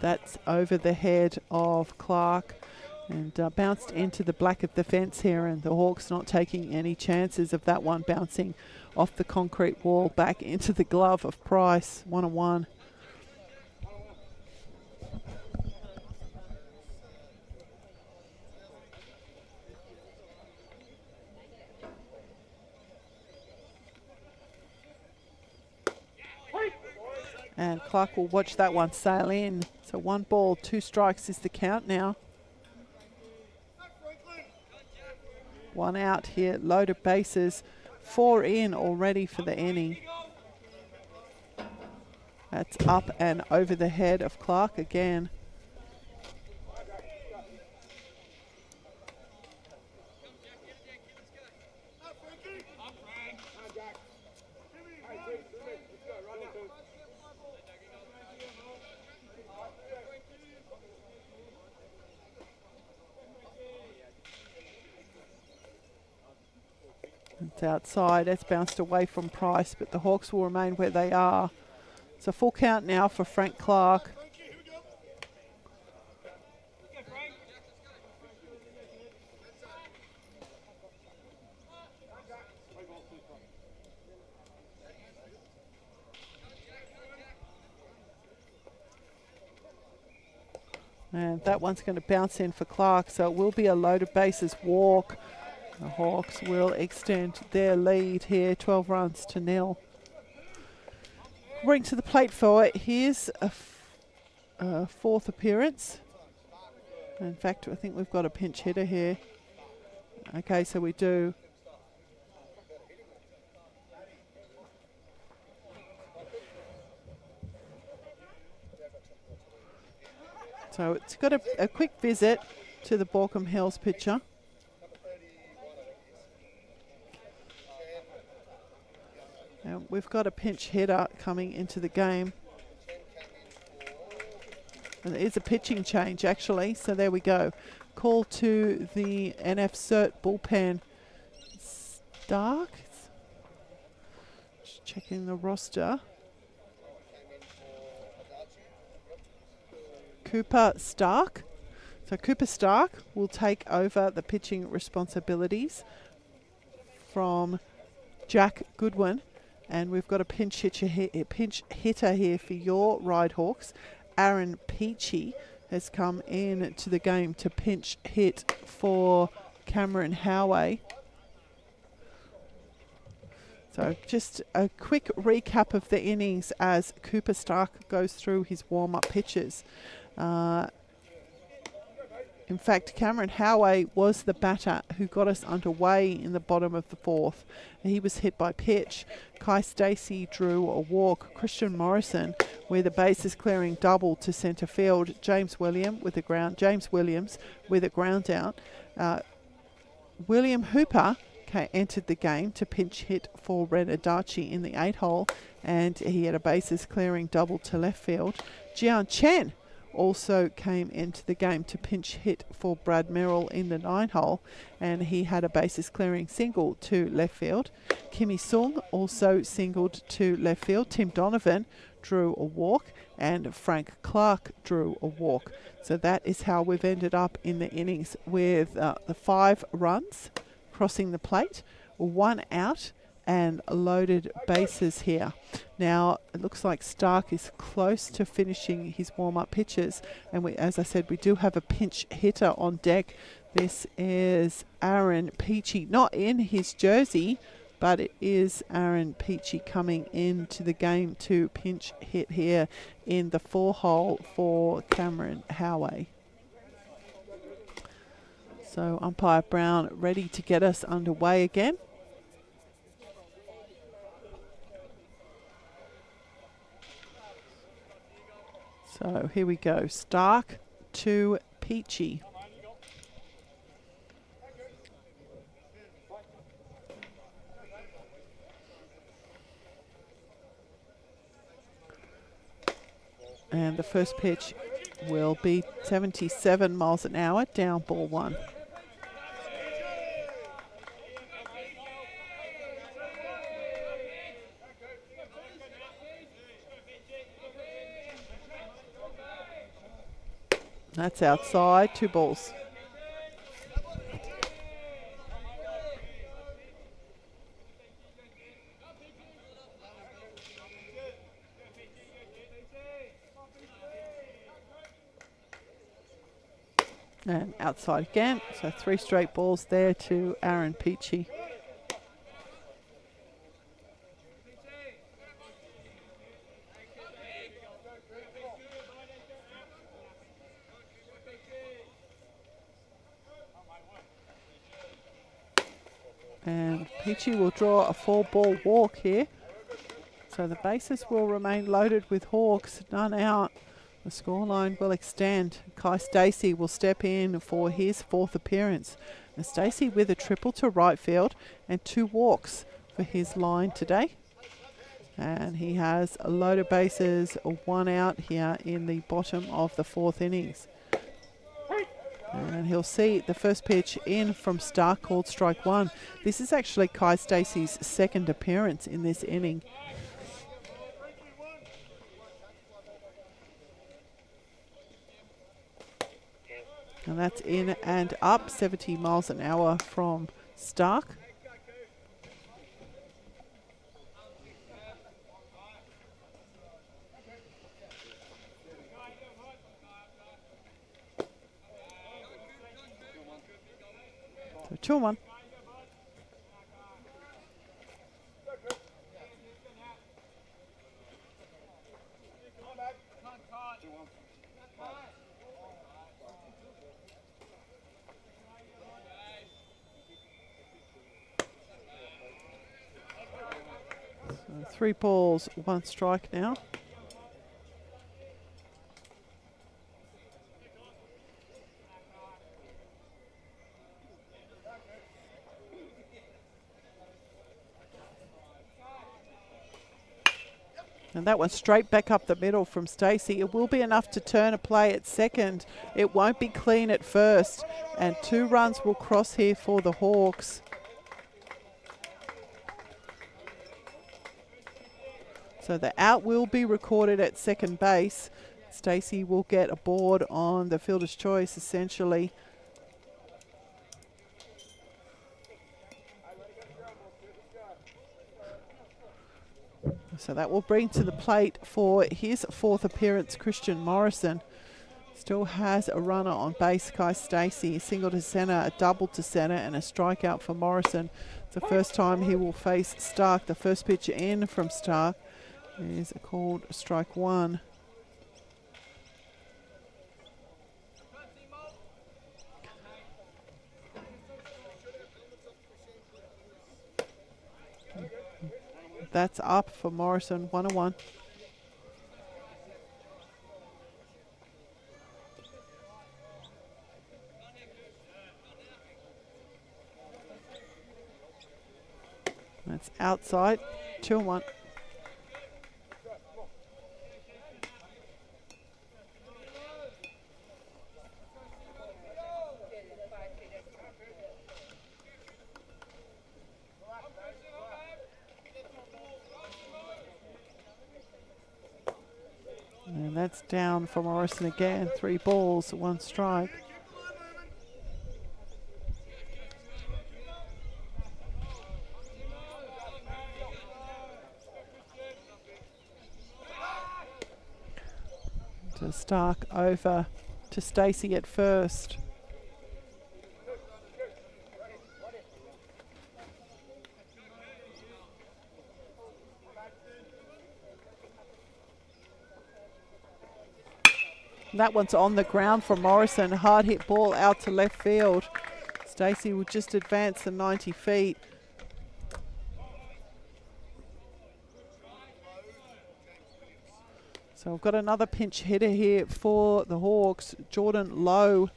That's over the head of Clark and bounced into the black of the fence here, and the Hawks not taking any chances of that one bouncing off the concrete wall back into the glove of Price. 1-1. And Clark will watch that one sail in. So 1 ball, 2 strikes is the count now. One out here, loaded bases, 4 in already for the inning. That's up and over the head of Clark again. It's outside. It's bounced away from Price, but the Hawks will remain where they are. It's a full count now for Frank Clark. And that one's going to bounce in for Clark, so it will be a loaded bases walk. The Hawks will extend their lead here, 12 runs to 0. Bring to the plate for it. Here's a fourth appearance. In fact, I think we've got a pinch hitter here. Okay, so we do. So it's got a quick visit to the Baulko Hills pitcher. And we've got a pinch hitter coming into the game. And it is a pitching change, actually. So there we go. Call to the NF Cert bullpen. Stark. Just checking the roster. Cooper Stark. So Cooper Stark will take over the pitching responsibilities from Jack Goodwin. And we've got a pinch hitter here for your Ryde Hawks. Aaron Peachy has come in to the game to pinch hit for Cameron Howey. So just a quick recap of the innings as Cooper Stark goes through his warm-up pitches. In fact, Cameron Howey was the batter who got us underway in the bottom of the fourth. He was hit by pitch. Kai Stacey drew a walk. Christian Morrison with a bases clearing double to centre field. James Williams with a ground out. William Hooper entered the game to pinch hit for Ren Adachi in the 8 hole, and he had a bases clearing double to left field. Jian Chen also came into the game to pinch hit for Brad Merrill in the 9 hole, and he had a bases clearing single to left field. Kimmy Sung also singled to left field. Tim Donovan drew a walk, and Frank Clark drew a walk. So that is how we've ended up in the innings with the 5 runs crossing the plate, 1 out, and loaded bases here. Now it looks like Stark is close to finishing his warm-up pitches, and as I said, we do have a pinch hitter on deck. This is Aaron Peachy, not in his jersey, but it is Aaron Peachy coming into the game to pinch hit here in the 4 hole for Cameron Howey. So umpire Brown ready to get us underway again. So here we go. Stark to Peachy. And the first pitch will be 77 miles an hour, down ball 1. That's outside, 2 balls. And outside again, so 3 straight balls there to Aaron Peachy. And Peachy will draw a 4-ball walk here. So the bases will remain loaded with Hawks, none out. The scoreline will extend. Kai Stacey will step in for his 4th appearance. And Stacey with a triple to right field and 2 walks for his line today. And he has a load of bases, 1 out here in the bottom of the 4th innings. And he'll see the first pitch in from Stark, called strike 1. This is actually Kai Stacey's 2nd appearance in this inning. And that's in and up, 70 miles an hour from Stark. So 2-1. So 3 balls, 1 strike now. And that one straight back up the middle from Stacey. It will be enough to turn a play at second. It won't be clean at first. And 2 runs will cross here for the Hawks. So the out will be recorded at second base. Stacey will get a board on the fielder's choice, essentially. So that will bring to the plate for his 4th appearance, Christian Morrison. Still has a runner on base, Kai Stacey, a single to centre, a double to centre, and a strikeout for Morrison. It's the first time he will face Stark. The first pitch in from Stark is called strike 1. That's up for Morrison, 1-1. That's outside, 2-1. And that's down for Morrison again. 3 balls, 1 strike. To Stark over to Stacey at first. That one's on the ground for Morrison. Hard hit ball out to left field. Stacey will just advance the 90 feet. So we've got another pinch hitter here for the Hawks. Jordan Lowe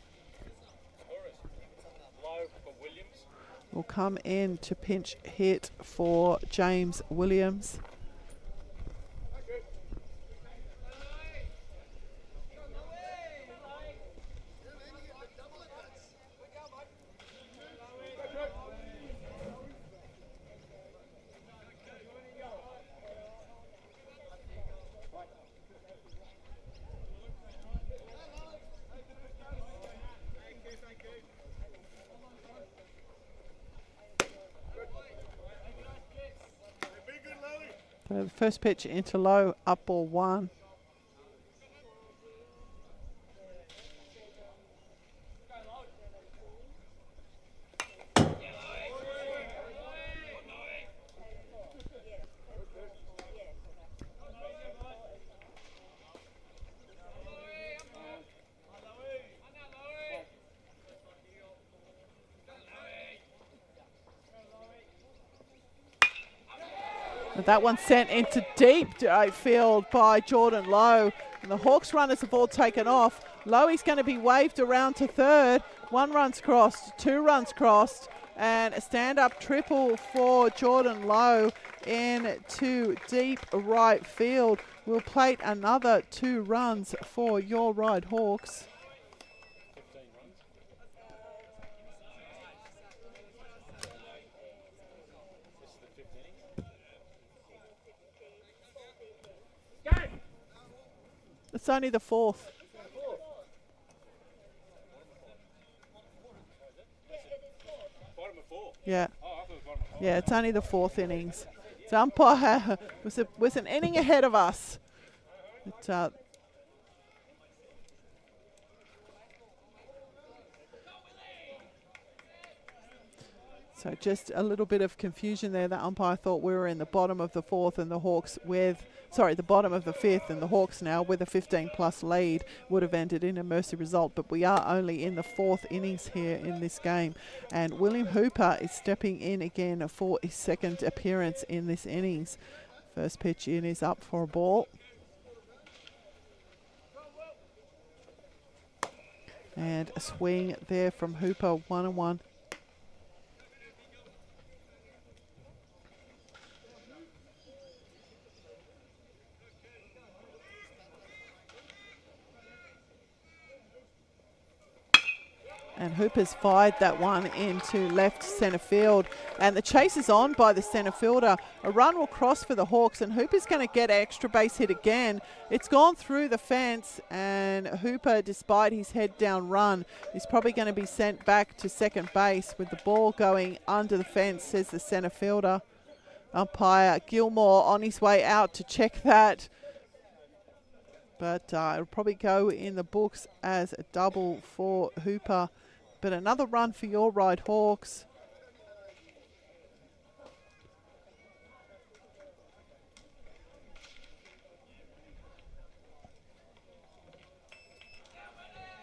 will come in to pinch hit for James Williams. So the first pitch into low, up ball 1. That one sent into deep right field by Jordan Lowe. And the Hawks runners have all taken off. Lowe's going to be waved around to third. 1 run's crossed, 2 runs crossed, and a stand-up triple for Jordan Lowe into deep right field. Will plate another 2 runs for your Ryde Hawks. It's only the 4th. Bottom of 4. Yeah. Oh, I thought it was bottom of 4. Yeah, it's only the 4th innings. So umpire was an inning ahead of us. So just a little bit of confusion there. The umpire thought we were in the bottom of the 4th and the Hawks the bottom of the 5th, and the Hawks now with a 15+ lead would have ended in a mercy result. But we are only in the 4th innings here in this game. And William Hooper is stepping in again for his 2nd appearance in this innings. First pitch in is up for a ball. And a swing there from Hooper, 1-1. And Hooper's fired that one into left centre field. And the chase is on by the centre fielder. A run will cross for the Hawks, and Hooper's going to get an extra base hit again. It's gone through the fence, and Hooper, despite his head down run, is probably going to be sent back to second base with the ball going under the fence, says the centre fielder. Umpire Gilmore on his way out to check that. But it'll probably go in the books as a double for Hooper. But another run for your Ryde Hawks.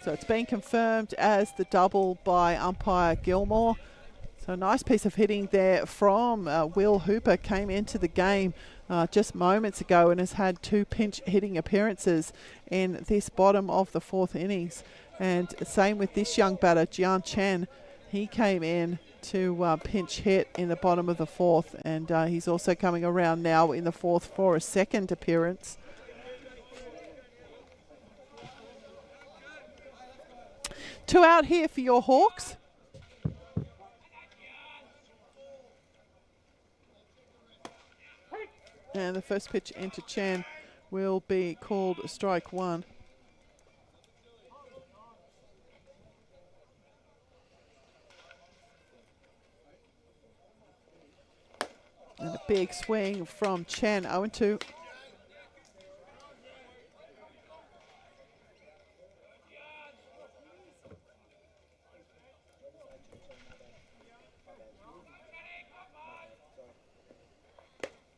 So it's been confirmed as the double by umpire Gilmore. So a nice piece of hitting there from Will Hooper. Came into the game just moments ago and has had 2 pinch hitting appearances in this bottom of the 4th innings. And same with this young batter, Jian Chen. He came in to pinch hit in the bottom of the 4th, and he's also coming around now in the 4th for a 2nd appearance. Two out here for your Hawks. And the first pitch into Chen will be called strike 1. And a big swing from Chen, 0-2.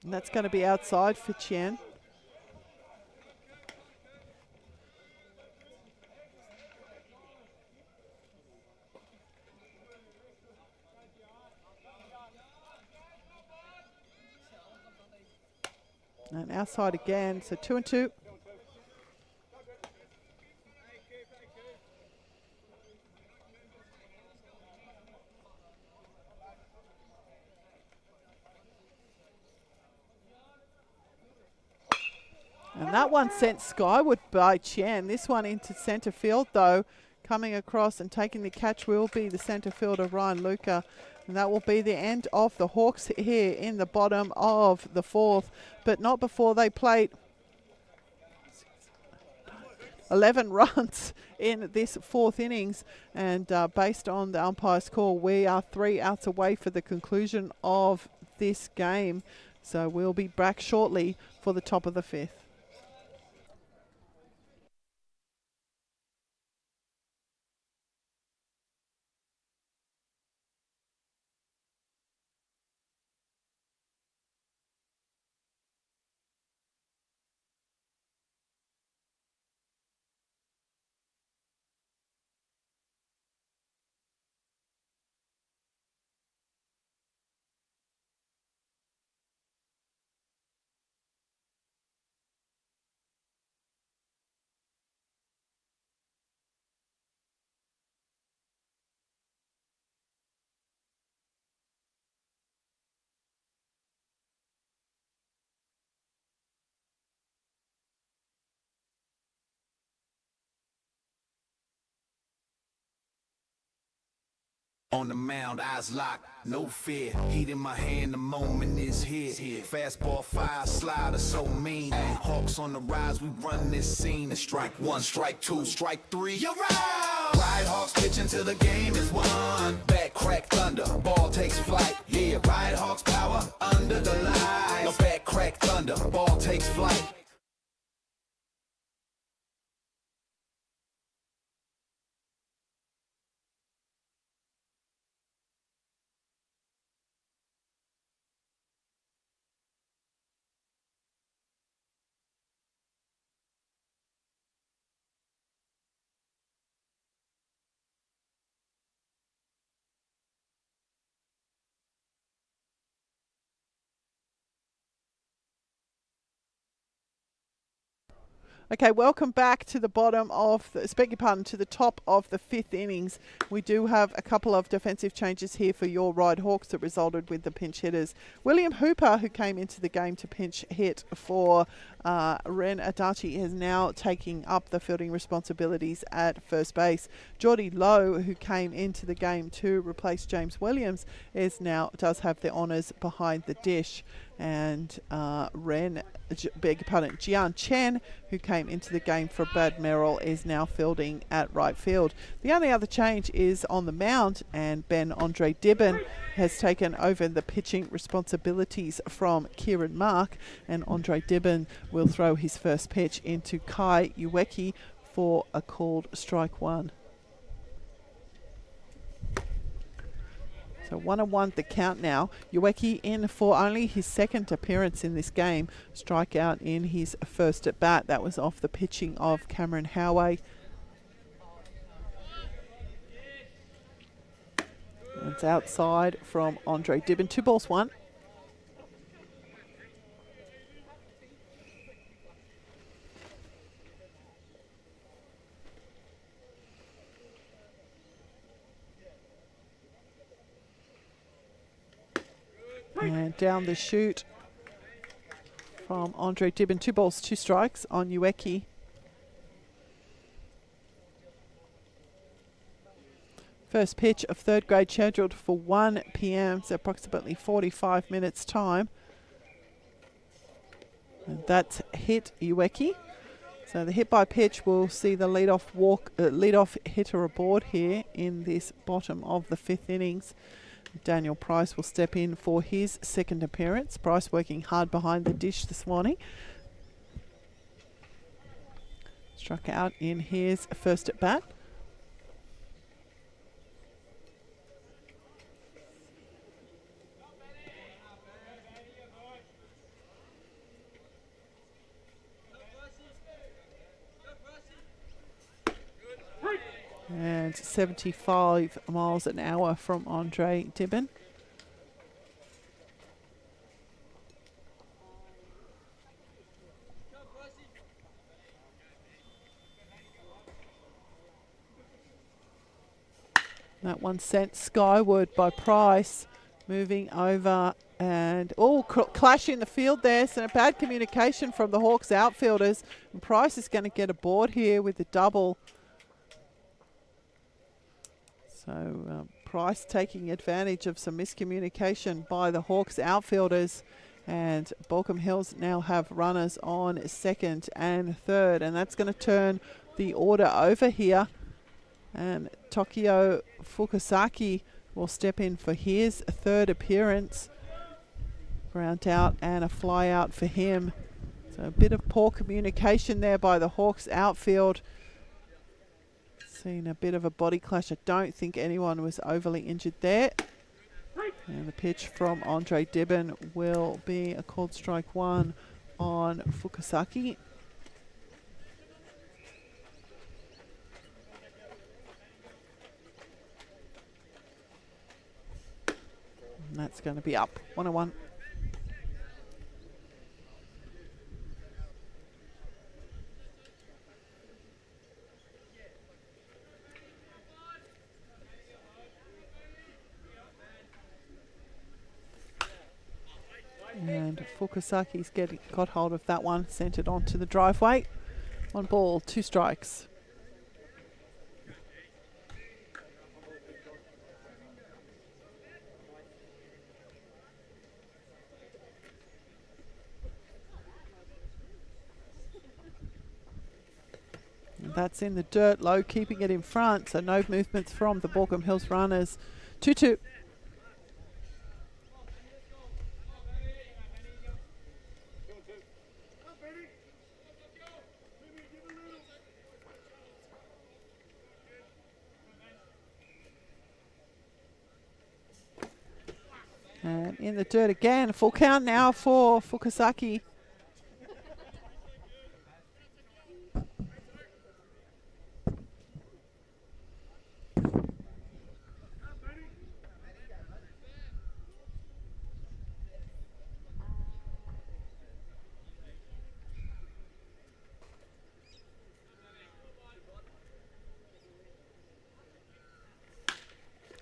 And that's going to be outside for Chen. And outside again, so 2-2. And that one sent skyward by Chen. This one into centre field, though. Coming across and taking the catch will be the centre fielder, Ryan Luca. And that will be the end of the Hawks here in the bottom of the 4th. But not before they played 11 runs in this 4th innings. And based on the umpire's call, we are 3 outs away for the conclusion of this game. So we'll be back shortly for the top of the 5th. On the mound, eyes locked, no fear. Heat in my hand, the moment is here. Fastball, fire, slider, so mean. Hawks on the rise, we run this scene. And strike one, strike two, strike three. You're out! Ride Hawks pitch until the game is won. Back crack thunder, ball takes flight. Yeah, Ride Hawks power under the lights. No back crack thunder, ball takes flight. Okay, welcome back to the bottom of, beg your pardon, to the top of the fifth innings. We do have a couple of defensive changes here for your Ryde Hawks that resulted with the pinch hitters. William Hooper, who came into the game to pinch hit for Ren Adachi, is now taking up the fielding responsibilities at first base. Geordie Lowe, who came into the game to replace James Williams, does have the honours behind the dish. And Jian Chen, who came into the game for Brad Merrill, is now fielding at right field. The only other change is on the mound, and Ben Andre Dibben has taken over the pitching responsibilities from Kieran Mark, and Andre Dibben will throw his first pitch into Kai Ueki for a called strike one. So 1-1 the count now. Ueki in for only his second appearance in this game. Strikeout in his first at bat. That was off the pitching of Cameron Howey. It's outside from Andre Dibben. 2 balls, 1. And down the chute from Andre Dibben. 2 balls, 2 strikes on Ueki. First pitch of third grade scheduled for 1 p.m. So approximately 45 minutes time. And that's hit Ueki. So the hit by pitch will see the leadoff hitter aboard here in this bottom of the fifth innings. Daniel Price will step in for his second appearance. Price working hard behind the dish this morning. Struck out in his first at bat. And 75 miles an hour from Andre Dibben. That one sent skyward by Price, moving over and clash in the field there. So a bad communication from the Hawks outfielders. And Price is going to get aboard here with the double. So Price taking advantage of some miscommunication by the Hawks outfielders, and Baulko Hills now have runners on second and third, and that's going to turn the order over here. And Tokyo Fukusaki will step in for his third appearance. Ground out and a fly out for him. So a bit of poor communication there by the Hawks outfield. Seen a bit of a body clash. I don't think anyone was overly injured there. And the pitch from Andre Dibben will be a called strike one on Fukusaki. And that's going to be up 1-1. And Fukusaki's got hold of that one, sent it onto the driveway. 1 ball, 2 strikes. That's in the dirt low, keeping it in front, so no movements from the Baulko Hills runners. 2-2. And in the dirt again, full count now for Fukasaki.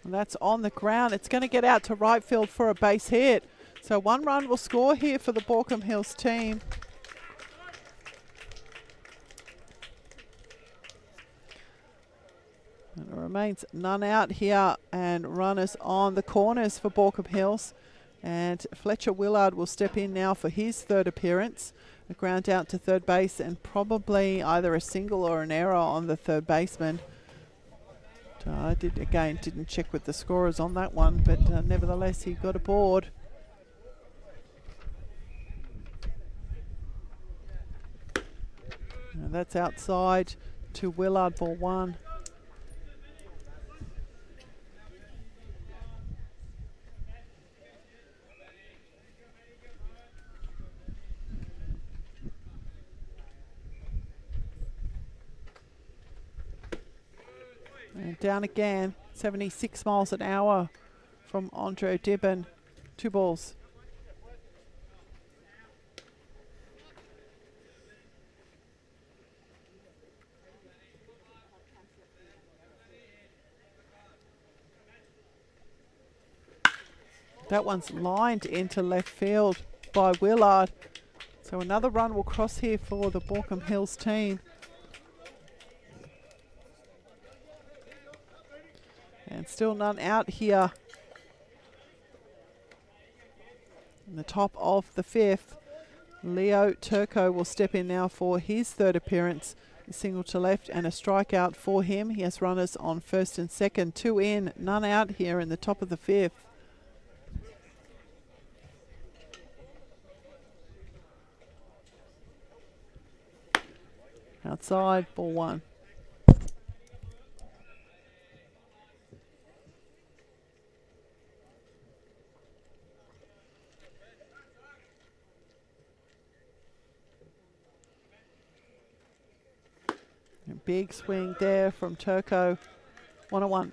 And that's on the ground. It's going to get out to right field for a base hit. So 1 run will score here for the Baulko Hills team. And it remains none out here, and runners on the corners for Baulko Hills. And Fletcher Willard will step in now for his 3rd appearance. A ground out to third base, and probably either a single or an error on the third baseman. I didn't check with the scorers on that one, but nevertheless he got aboard. And that's outside to Willard, ball 1. And down again, 76 miles an hour from Andre Dibben. 2 balls. That one's lined into left field by Willard. So another run will cross here for the Baulko Hills team. And still none out here. In the top of the 5th, Leo Turco will step in now for his 3rd appearance. A single to left and a strikeout for him. He has runners on 1st and 2nd. 2 in, none out here in the top of the 5th. Outside, ball 1. A big swing there from Turco. 1-1.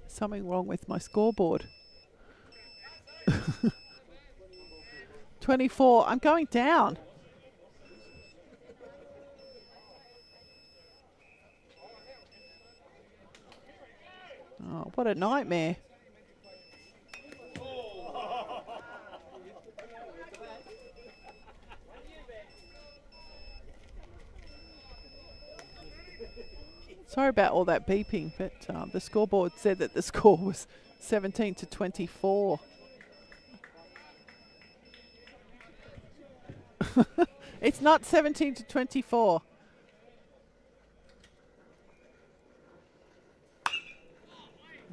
Something wrong with my scoreboard. 24. I'm going down. Oh, what a nightmare. Sorry about all that beeping, but the scoreboard said that the score was 17-24. It's not 17-24.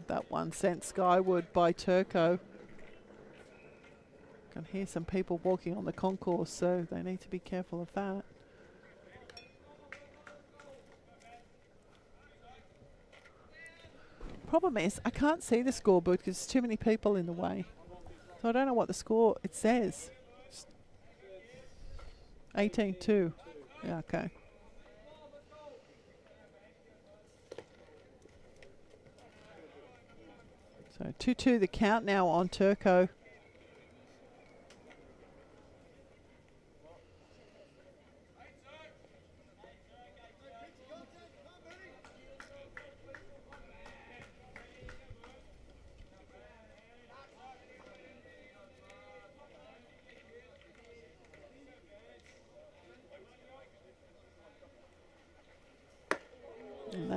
That one sent skyward by Turco. Can hear some people walking on the concourse, so they need to be careful of that. Problem is, I can't see the scoreboard because there's too many people in the way. So I don't know what the score it says. 18-2. Yeah, okay. So 2-2 the count now on Turco.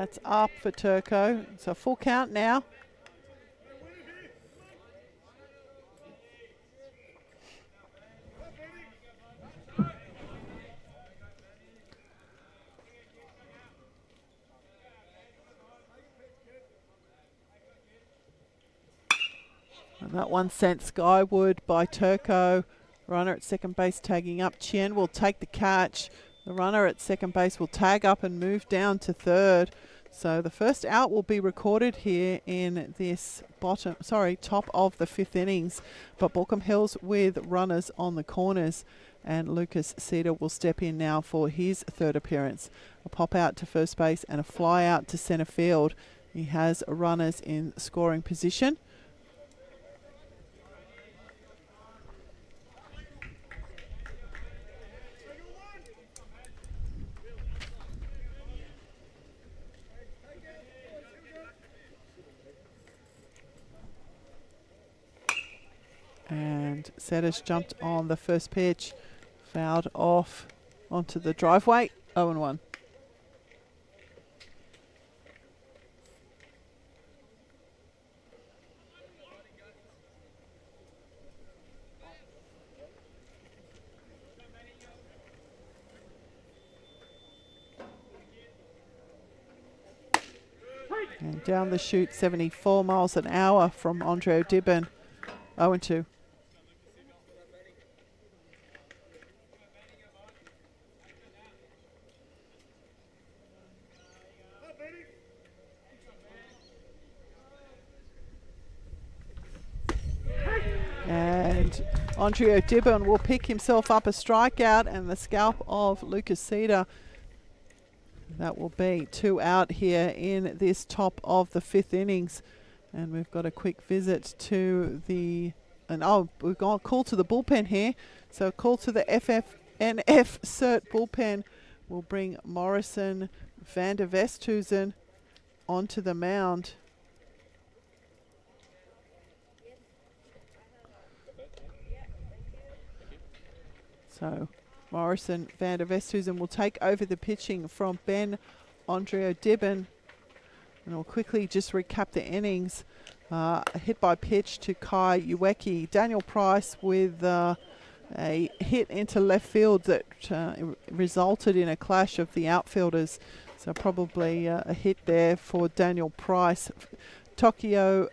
That's up for Turco. It's a full count now. And that one sent skyward by Turco. Runner at second base tagging up. Chien will take the catch. The runner at second base will tag up and move down to third. So the first out will be recorded here in this top of the fifth innings. But Baulko Hills with runners on the corners. And Lucas Cedar will step in now for his third appearance. A pop out to first base and a fly out to centre field. He has runners in scoring position. And Setters jumped on the first pitch, fouled off onto the driveway, 0-1. And down the chute, 74 miles an hour from Andre O'Dibbon, 0-2. And Andre O'Dibbon will pick himself up a strikeout and the scalp of Lucas Cedar. That will be 2 out here in this top of the fifth innings. And we've got a quick visit to the... we've got a call to the bullpen here. So a call to the NF Cert bullpen will bring Morrison van der Westhuizen onto the mound. So Morrison van der Westhuizen will take over the pitching from Ben Andre O'Dibbon. And we'll quickly just recap the innings. A hit by pitch to Kai Ueki. Daniel Price with a hit into left field that resulted in a clash of the outfielders. So probably a hit there for Daniel Price. Tokyo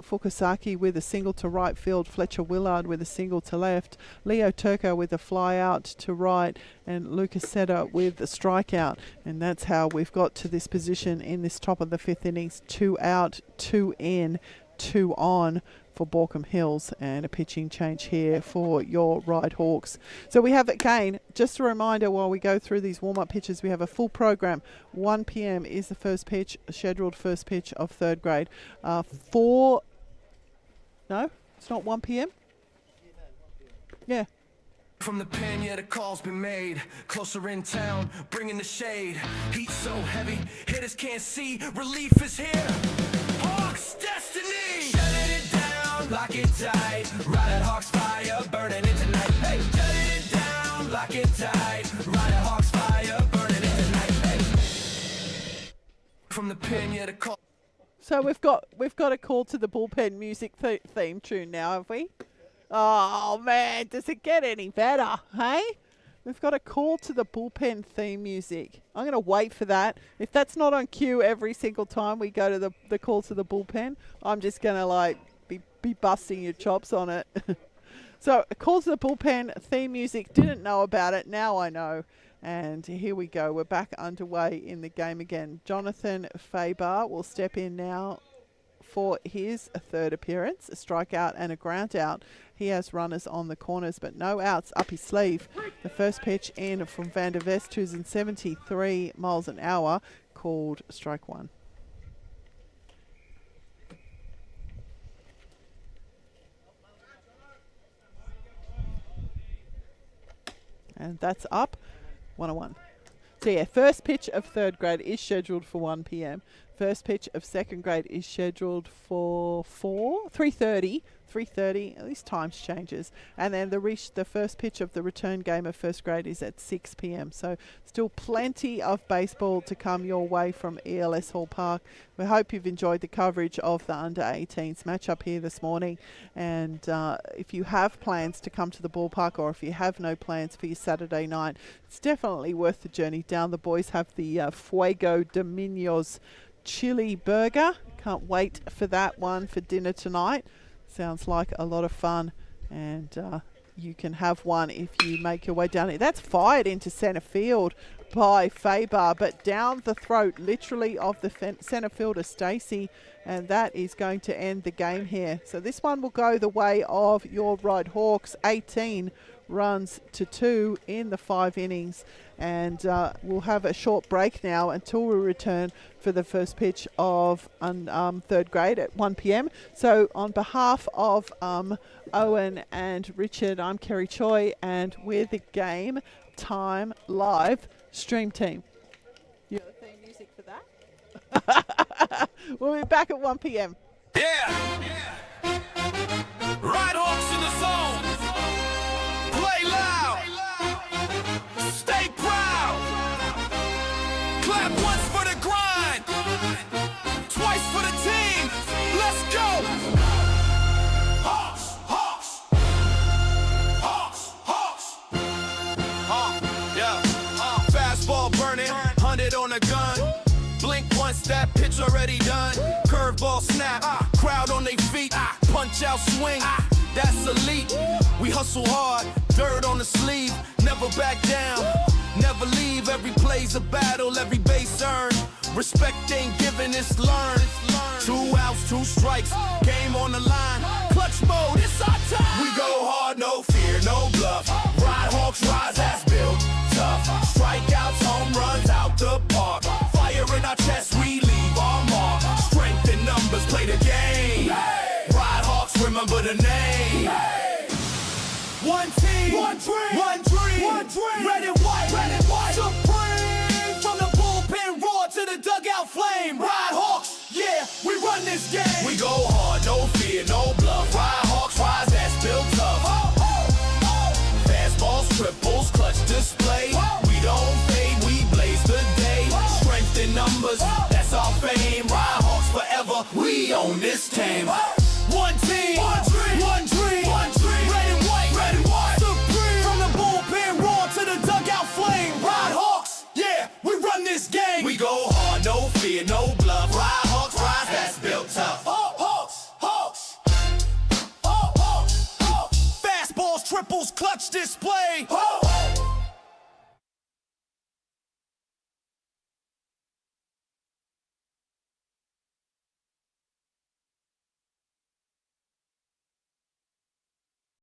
Fukusaki with a single to right field, Fletcher Willard with a single to left, Leo Turco with a fly out to right, and Lucas Cedar with a strikeout. And that's how we've got to this position in this top of the fifth innings. 2 out, 2 in, 2 on for Baulko Hills, and a pitching change here for your Ryde Hawks. So we have, again, just a reminder while we go through these warm-up pitches, we have a full program. 1 p.m. is the first pitch, scheduled first pitch of third grade. No, it's not 1 p.m. Yeah. From the pen, yeah, the call's been made. Closer in town, bringing the shade. Heat so heavy, hitters can't see. Relief is here. Hawks destiny. Shutting it down, lock it tight. Ride at Hawks fire, burning it tonight. Hey, shutting it down, lock it tight. Ride at Hawks fire, burning it tonight. Hey. From the pen, yeah, the call. So we've got a call to the bullpen music theme tune now, have we? Oh man, does it get any better, hey? We've got a call to the bullpen theme music. I'm going to wait for that. If that's not on cue every single time we go to the call to the bullpen, I'm just going to be busting your chops on it. So a call to the bullpen theme music, didn't know about it, now I know. And here we go. We're back underway in the game again. Jonathan Faber will step in now for his third appearance, a strikeout and a ground out. He has runners on the corners, but no outs up his sleeve. The first pitch in from Van der Westhuizen, 73 miles an hour, called strike one. And that's up. 1-1. So yeah, first pitch of third grade is scheduled for 1 p.m. First pitch of second grade is scheduled for 3:30. 3:30. At least times changes, and then the first pitch of the return game of first grade is at 6 p.m. So still plenty of baseball to come your way from ELS Hall Park. We hope you've enjoyed the coverage of the under-18s matchup here this morning, and if you have plans to come to the ballpark, or if you have no plans for your Saturday night, it's definitely worth the journey down. The boys have the Fuego de Minos chili burger. Can't wait for that one for dinner tonight. Sounds like a lot of fun, and you can have one if you make your way down here. That's fired into centre field by Faber, but down the throat literally of the centre fielder Stacey, and that is going to end the game here. So this one will go the way of your Ryde Hawks. 18 runs to 2 in the 5 innings, and we'll have a short break now until we return for the first pitch of third grade at 1 p.m. So on behalf of Owen and Richard, I'm Kerry Choi, and we're the Game Time Live Stream Team. You got the theme music for that? We'll be back at 1 p.m. Yeah. Ryde Hawks in the zone. Play loud. Stay proud. Clap once for the grind. Twice for the team. Let's go. Hawks, Hawks. Hawks, Hawks. Yeah. Fastball burning. 100 on the gun. Blink once, that pitch already done. Curveball snap, crowd on their feet. Punch out swing, that's elite. We hustle hard, dirt on the sleeve. Never back down, never leave. Every play's a battle, every base earned. Respect ain't given, it's learned. 2 outs, 2 strikes, game on the line. Clutch mode, it's our time. We go hard, no fear, no bluff. Ryde Hawks rise, that's built tough. Strikeouts, home runs out the park. Fire in our chest, we leave our mark. Strength in numbers, play the game. Ryde Hawks, remember the name. One team, one dream, one dream, one dream. Red and white, red and white. Supreme, from the bullpen roar to the dugout flame. Ryde Hawks, yeah, we run this game. We go hard, no fear, no bluff. Ryde Hawks rise, that's built tough. Fastballs, triples, clutch display. We don't fade, we blaze the day. Strength in numbers, that's our fame. Ryde Hawks forever, we own this team. One team, one dream, one dream, one dream. Red and white, red and white. Supreme, from the bullpen roar to the dugout flame. Ryde Hawks, yeah, we run this game. We go hard, no fear, no bluff. Ryde Hawks rise, that's built tough. Hawks, Hawks, Hawks, Hawks. Fastballs, triples, clutch display.